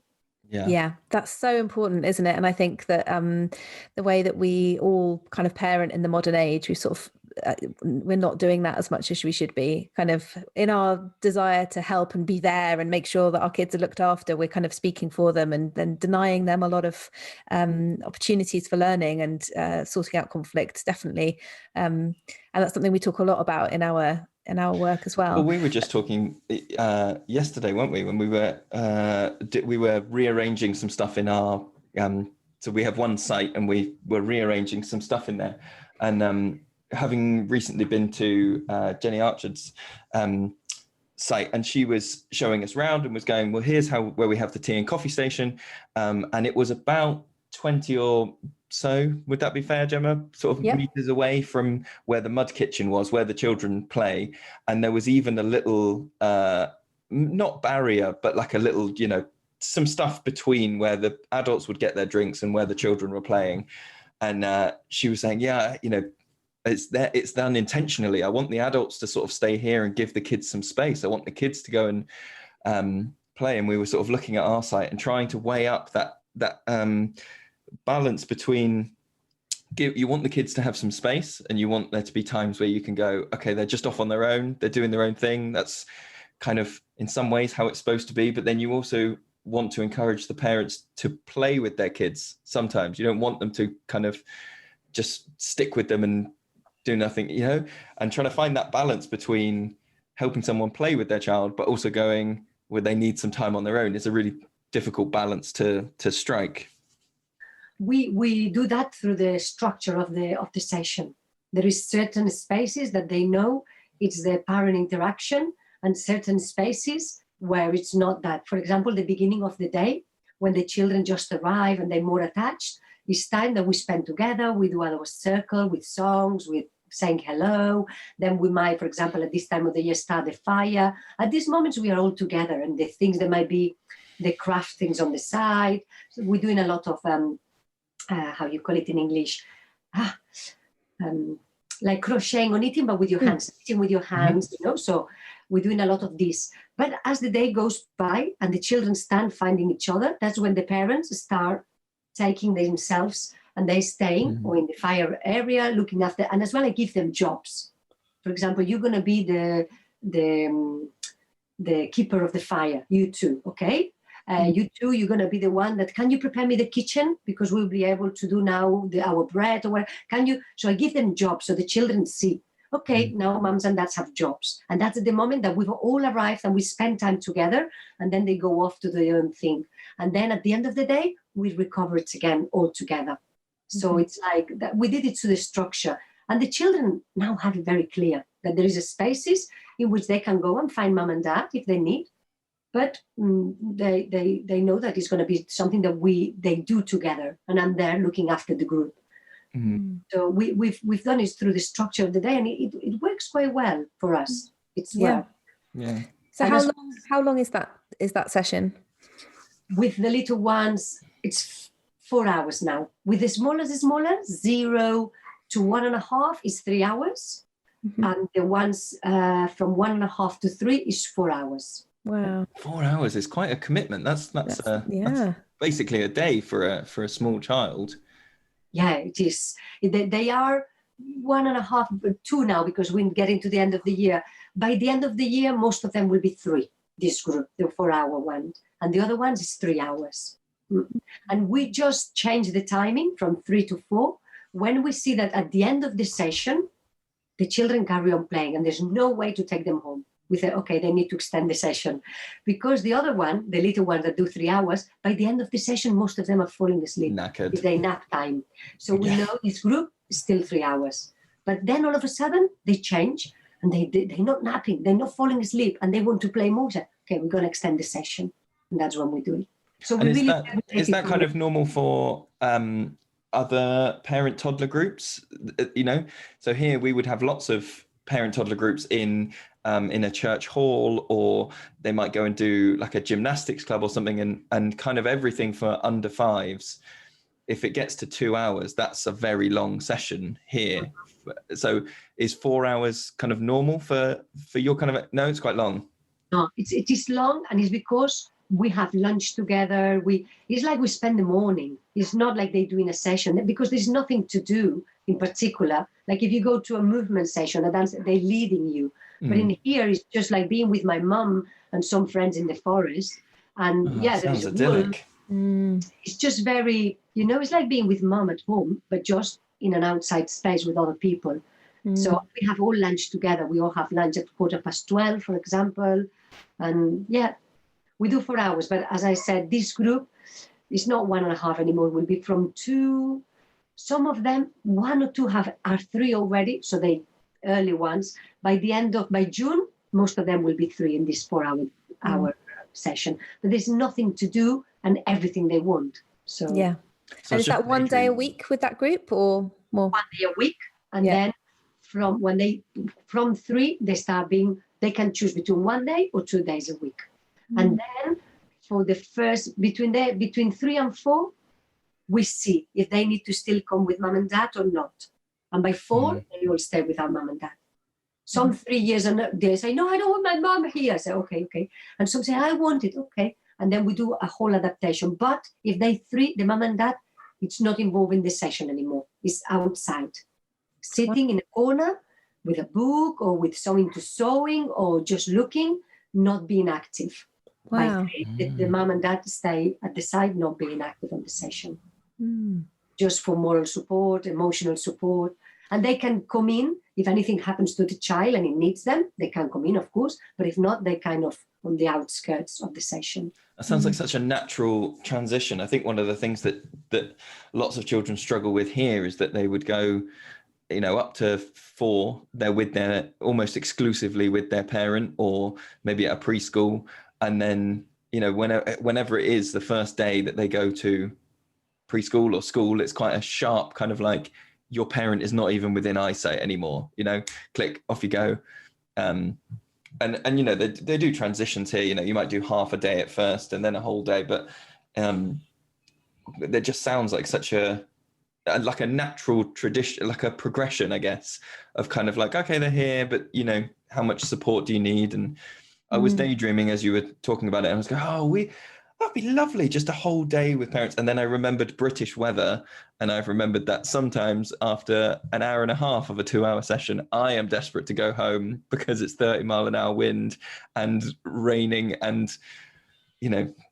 Speaker 2: Yeah, that's so important, isn't it? And I think that the way that we all kind of parent in the modern age, we sort of we're not doing that as much as we should be. Kind of in our desire to help and be there and make sure that our kids are looked after, we're kind of speaking for them and then denying them a lot of opportunities for learning and sorting out conflicts, definitely. And that's something we talk a lot about in our work as well.
Speaker 4: Well, we were just talking yesterday, weren't we, when we were rearranging some stuff in our so we have one site and we were rearranging some stuff in there, and having recently been to Jenny Archer's site, and she was showing us around and was going, well, here's where we have the tea and coffee station, and it was about 20 or so, would that be fair, Gemma? Sort of meters away from where the mud kitchen was, where the children play. And there was even a little, not barrier, but like a little, some stuff between where the adults would get their drinks and where the children were playing. And she was saying, it's done intentionally. I want the adults to sort of stay here and give the kids some space. I want the kids to go and play. And we were sort of looking at our site and trying to weigh up that balance between you want the kids to have some space and you want there to be times where you can go, okay, they're just off on their own, they're doing their own thing. That's kind of in some ways how it's supposed to be. But then you also want to encourage the parents to play with their kids. Sometimes you don't want them to kind of just stick with them and do nothing, and trying to find that balance between helping someone play with their child, but also going where they need some time on their own is a really difficult balance to strike.
Speaker 3: We do that through the structure of the session. There is certain spaces that they know it's the parent interaction, and certain spaces where it's not that. For example, the beginning of the day, when the children just arrive and they're more attached, it's time that we spend together. We do our circle with songs, with saying hello. Then we might, for example, at this time of the year, start the fire. At these moments, we are all together, and the things that might be the craft things on the side. So we're doing a lot of how you call it in English, like crocheting or knitting, but with your hands, knitting with your hands, so we're doing a lot of this. But as the day goes by and the children start finding each other, that's when the parents start taking themselves and they're staying or in the fire area looking after, and as well I give them jobs. For example, you're going to be the keeper of the fire, you two, okay? You two, you're going to be the one that, can you prepare me the kitchen? Because we'll be able to do now our bread or whatever. Can you? So I give them jobs so the children see, okay, now mums and dads have jobs. And that's the moment that we've all arrived and we spend time together, and then they go off to their own thing. And then at the end of the day, we recover it again all together. So it's like that. We did it to the structure. And the children now have it very clear that there is a spaces in which they can go and find mum and dad if they need. But they know that it's going to be something that they do together, and I'm there looking after the group. So we've done it through the structure of the day, and it works quite well for us. It's
Speaker 2: yeah. So
Speaker 3: and
Speaker 2: how long is that session?
Speaker 3: With the little ones, it's 4 hours now. With the smaller, 0 to 1.5 is 3 hours, and the ones from 1.5 to 3 is 4 hours.
Speaker 2: Wow,
Speaker 4: 4 hours is quite a commitment. That's basically a day for a small child.
Speaker 3: Yeah, it is. They are 1.5, 2 now, because we're getting to the end of the year. By the end of the year, most of them will be 3. This group, the 4-hour one, and the other ones is 3 hours. And we just change the timing from 3 to 4 when we see that at the end of the session, the children carry on playing and there's no way to take them home. We say, okay, they need to extend the session, because the other one, the little ones that do 3 hours, by the end of the session, most of them are falling asleep.
Speaker 4: Knackered.
Speaker 3: It's their nap time. So we know this group is still 3 hours. But then all of a sudden they change and they're not napping, they're not falling asleep, and they want to play more. Okay, we're going to extend the session. And that's when we do it. So we
Speaker 4: is that kind of normal for other parent-toddler groups? So here we would have lots of parent-toddler groups in a church hall, or they might go and do like a gymnastics club or something, and kind of everything for under 5s. If it gets to 2 hours, that's a very long session here. So is 4 hours kind of normal for your kind of? No, it's quite long.
Speaker 3: No, it is long, and it's because we have lunch together. It's like we spend the morning. It's not like they do in a session, because there's nothing to do in particular. Like if you go to a movement session, a dance, they're leading you. But in here, it's just like being with my mum and some friends in the forest. And
Speaker 4: sounds idyllic.
Speaker 3: It's just very, it's like being with mum at home, but just in an outside space with other people. So we have all lunch together. We all have lunch at 12:15, for example. And we do 4 hours. But as I said, this group is not 1.5 anymore. It will be from 2. Some of them, 1 or 2 are 3 already. So they early ones. By June, most of them will be 3 in this 4-hour session. But there's nothing to do and everything they want. So
Speaker 2: and is that one day a week with that group or more?
Speaker 3: 1 day a week, and then from 3 they can choose between 1 day or 2 days a week. And then for the first between 3 and 4, we see if they need to still come with mum and dad or not. And by 4, they will stay with our mum and dad. Some 3 years and they say, no, I don't want my mum here. I say, okay. And some say, I want it, okay. And then we do a whole adaptation. But if the mum and dad, it's not involved in the session anymore. It's outside, sitting in a corner with a book or with something to sewing or just looking, not being active.
Speaker 2: Wow.
Speaker 3: The mum and dad stay at the side, not being active on the session. Just for moral support, emotional support. And they can come in if anything happens to the child and it needs them, they can come in, of course. But if not, they're kind of on the outskirts of the session.
Speaker 4: That sounds like such a natural transition. I think one of the things that lots of children struggle with here is that they would go, up to 4, they're with almost exclusively with their parent, or maybe at a preschool. And then, whenever it is the first day that they go to preschool or school, it's quite a sharp kind of like, your parent is not even within eyesight anymore, click, off you go. And they do transitions here, you might do half a day at first and then a whole day, but there just sounds like such a natural tradition, like a progression, I guess, of kind of like, okay, they're here, but how much support do you need? And I was daydreaming as you were talking about it, and I was going, that'd be lovely, just a whole day with parents. And then I remembered British weather, and I've remembered that sometimes after an hour and a half of a 2-hour session, I am desperate to go home because it's 30-mile-an-hour wind and raining, and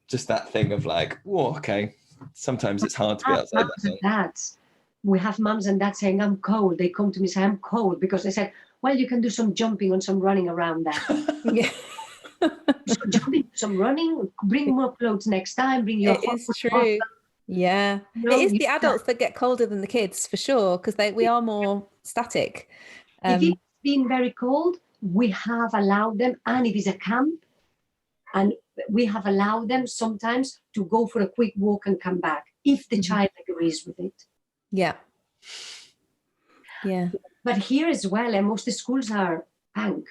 Speaker 4: just that thing of like, whoa, okay, sometimes it's hard to be outside that sun.
Speaker 3: Dads, we have mums and dads saying, I'm cold. They come to me and say, I'm cold, because they said, well, you can do some jumping and some running around that.
Speaker 2: Yeah.
Speaker 3: Some jumping, some running, bring more clothes next time, bring your
Speaker 2: It is true. Yeah. It is the adults that get colder than the kids, for sure, because we are more static.
Speaker 3: If it's been very cold, we have allowed them, and if it's a camp, and we have allowed them sometimes to go for a quick walk and come back, if the child agrees with it.
Speaker 2: Yeah. Yeah.
Speaker 3: But here as well, and most of the schools are punk.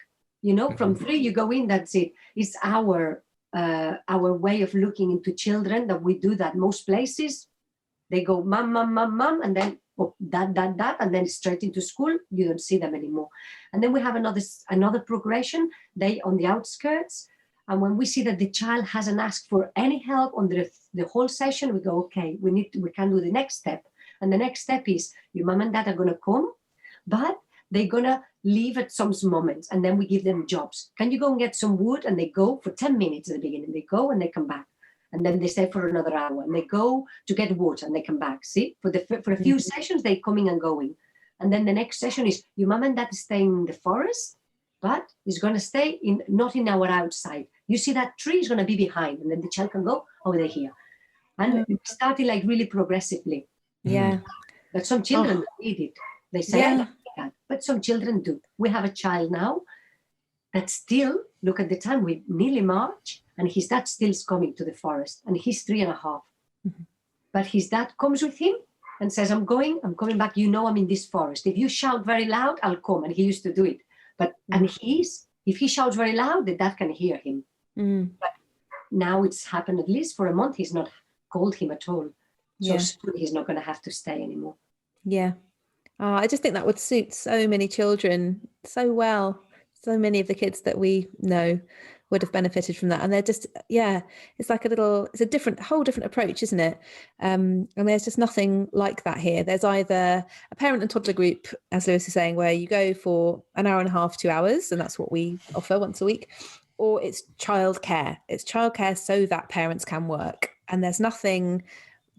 Speaker 3: From 3 you go in, that's it. It's our way of looking into children that we do that. Most places, they go mum, mum, mum, mum, and then that, and then straight into school. You don't see them anymore. And then we have another progression. They on the outskirts. And when we see that the child hasn't asked for any help on the whole session, we go, okay, we can do the next step. And the next step is your mom and dad are going to come, but they're going to leave at some moments, and then we give them jobs. Can you go and get some wood? And they go for 10 minutes at the beginning. They go and they come back. And then they stay for another hour, and they go to get water and they come back. See, for a few sessions, they're coming and going. And then the next session is your mom and dad staying in the forest, but he's going to stay not in our outside. You see that tree is going to be behind, and then the child can go over there here. And we started like really progressively.
Speaker 2: Yeah.
Speaker 3: But some children don't need it. They say, I don't need that. But some children do. We have a child now that still, look at the time, we nearly March, and his dad still is coming to the forest, and he's 3.5. Mm-hmm. But his dad comes with him and says, I'm coming back. I'm in this forest. If you shout very loud, I'll come. And he used to do it. But if he shouts very loud, the dad can hear him. But now it's happened at least for a month. He's not called him at all. So soon he's not going to have to stay anymore. Yeah.
Speaker 2: I just think that would suit so many children so well. So many of the kids that we know would have benefited from that. And they're just, it's like it's a whole different approach, isn't it? And there's just nothing like that here. There's either a parent and toddler group, as Lewis is saying, where you go for an hour and a half, 2 hours, and that's what we offer once a week, or it's childcare. It's childcare so that parents can work. And there's nothing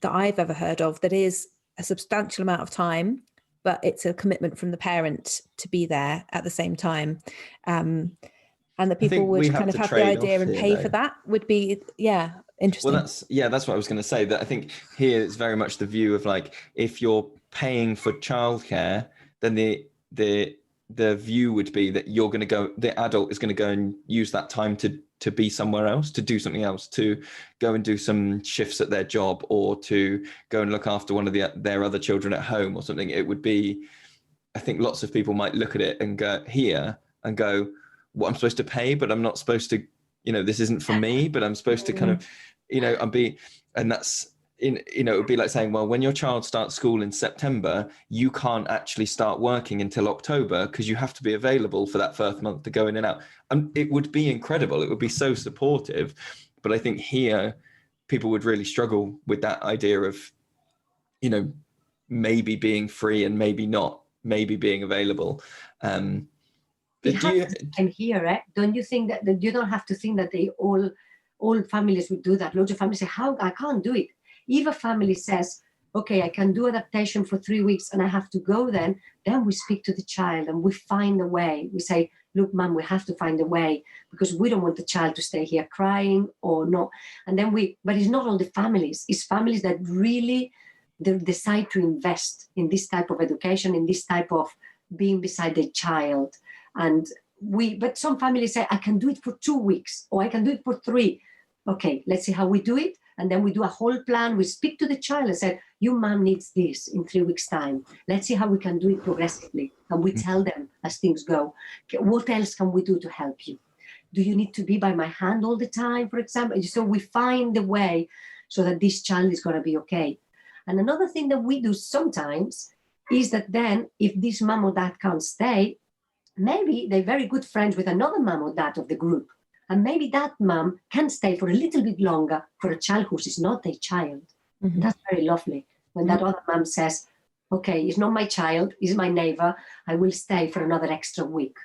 Speaker 2: that I've ever heard of that is a substantial amount of time, but it's a commitment from the parent to be there at the same time. And that people would kind of have the idea and pay for that would be, interesting.
Speaker 4: Well, that's what I was going to say, that I think here it's very much the view of like, if you're paying for childcare, then the view would be that the adult is going to go and use that time to be somewhere else, to do something else, to go and do some shifts at their job, or to go and look after one of their other children at home or something. It would be, I think lots of people might look at it and go, what, I'm supposed to pay, but I'm not supposed to, this isn't for me, but I'm supposed to kind of, and that's, it would be like saying, well, when your child starts school in September, you can't actually start working until October because you have to be available for that first month to go in and out. And it would be incredible. It would be so supportive. But I think here people would really struggle with that idea of, maybe being free and maybe not, maybe being available.
Speaker 3: And here, don't you think that you don't have to think that all families would do that? Loads of families say, how, I can't do it. If a family says, okay, I can do adaptation for 3 weeks and I have to go then we speak to the child and we find a way. We say, look, Mum, we have to find a way because we don't want the child to stay here crying or not. And then but it's not all the families. It's families that really decide to invest in this type of education, in this type of being beside the child. But some families say, I can do it for 2 weeks or I can do it for 3. Okay, let's see how we do it. And then we do a whole plan. We speak to the child and say, your mom needs this in 3 weeks' time. Let's see how we can do it progressively. And we tell them as things go, what else can we do to help you? Do you need to be by my hand all the time, for example? So we find the way so that this child is going to be okay. And another thing that we do sometimes is that then if this mom or dad can't stay, maybe they're very good friends with another mom or dad of the group. And maybe that mom can stay for a little bit longer for a child who is not their child.
Speaker 2: Mm-hmm.
Speaker 3: That's very lovely. When that other mom says, okay, it's not my child, it's my neighbor, I will stay for another extra week.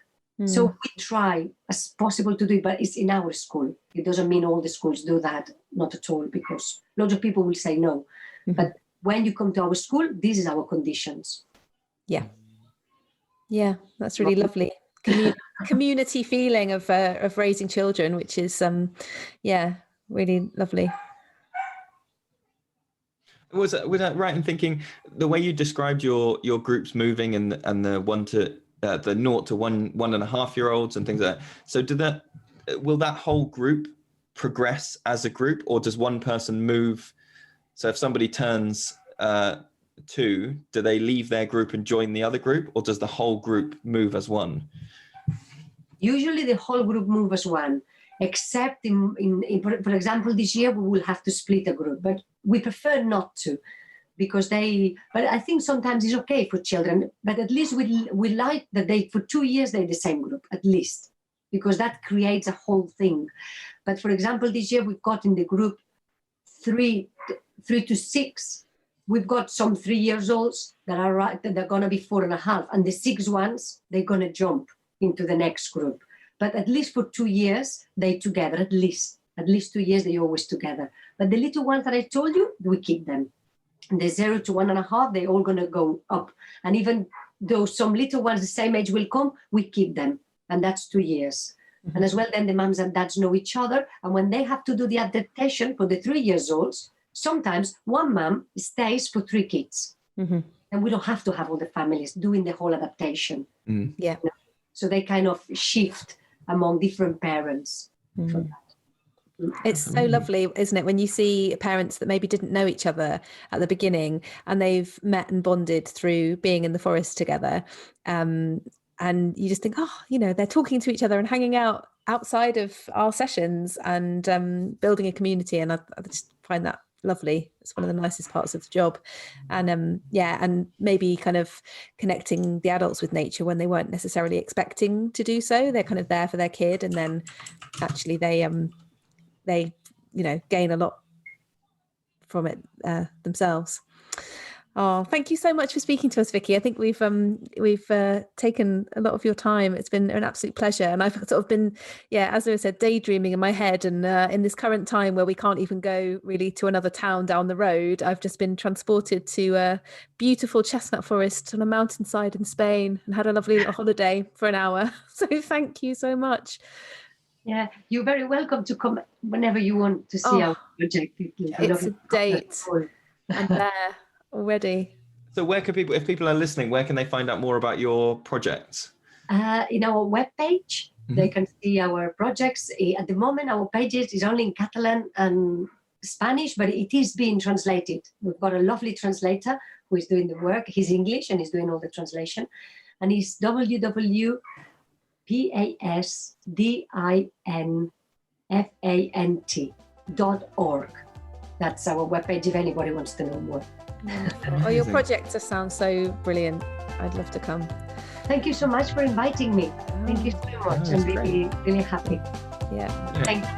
Speaker 3: So we try as possible to do it, but it's in our school. It doesn't mean all the schools do that, not at all, because lots of people will say no. But when you come to our school, this is our conditions.
Speaker 2: Yeah, that's really lovely. Community feeling of raising children, which is really lovely.
Speaker 4: Was that right in thinking the way you described your groups moving and the 0 to 1.5 year olds and things like that? So will that whole group progress as a group, or does one person move? So if somebody turns 2, do they leave their group and join the other group, or does the whole group move as one?
Speaker 3: Usually the whole group move as one, except for example, this year we will have to split a group, but we prefer not to, because but I think sometimes it's okay for children, but at least we like that for 2 years they're the same group, at least, because that creates a whole thing. But for example, this year we've got in the group 3 to 6. We've got some 3 years olds that they're going to be 4.5, and the 6 ones, they're going to jump into the next group. But at least for 2 years, they're together, at least 2 years, they're always together. But the little ones that I told you, we keep them. And the 0 to 1.5, they're all going to go up. And even though some little ones the same age will come, we keep them. And that's 2 years. And as well, then the mums and dads know each other. And when they have to do the adaptation for the 3 years olds, sometimes one mum stays for 3 kids. And we don't have to have all the families doing the whole adaptation.
Speaker 2: Yeah.
Speaker 3: So they kind of shift among different parents. For that.
Speaker 2: It's so lovely, isn't it, when you see parents that maybe didn't know each other at the beginning and they've met and bonded through being in the forest together. And you just think, they're talking to each other and hanging out outside of our sessions and building a community. And I just find that lovely. It's one of the nicest parts of the job. And and maybe kind of connecting the adults with nature when they weren't necessarily expecting to do so. They're kind of there for their kid, and then actually they gain a lot from it themselves. Oh, thank you so much for speaking to us, Vicky. I think we've taken a lot of your time. It's been an absolute pleasure. And I've sort of been, as I said, daydreaming in my head. And in this current time where we can't even go really to another town down the road, I've just been transported to a beautiful chestnut forest on a mountainside in Spain and had a lovely little holiday for an hour. So thank you so much.
Speaker 3: Yeah, you're very welcome to come whenever you want to see our project.
Speaker 2: It's a date. I'm there already.
Speaker 4: So where can people, if people are listening, where can they find out more about your projects?
Speaker 3: In our webpage, they can see our projects. At the moment, our pages is only in Catalan and Spanish, but it is being translated. We've got a lovely translator who is doing the work. He's English and he's doing all the translation. And it's www.pasdinfant.org. That's our webpage if anybody wants to know more.
Speaker 2: Oh, your project just sounds so brilliant. I'd love to come.
Speaker 3: Thank you so much for inviting me. Thank you so much. I'm really, really happy.
Speaker 2: Yeah.
Speaker 3: Thank you.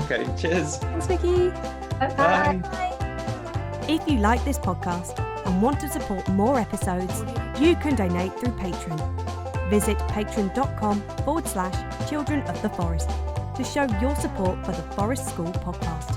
Speaker 4: Okay, cheers.
Speaker 2: Thanks, Vicky.
Speaker 3: Bye-bye.
Speaker 2: Bye.
Speaker 1: If you like this podcast and want to support more episodes, you can donate through Patreon. Visit patreon.com/Children of the Forest to show your support for the Forest School podcast.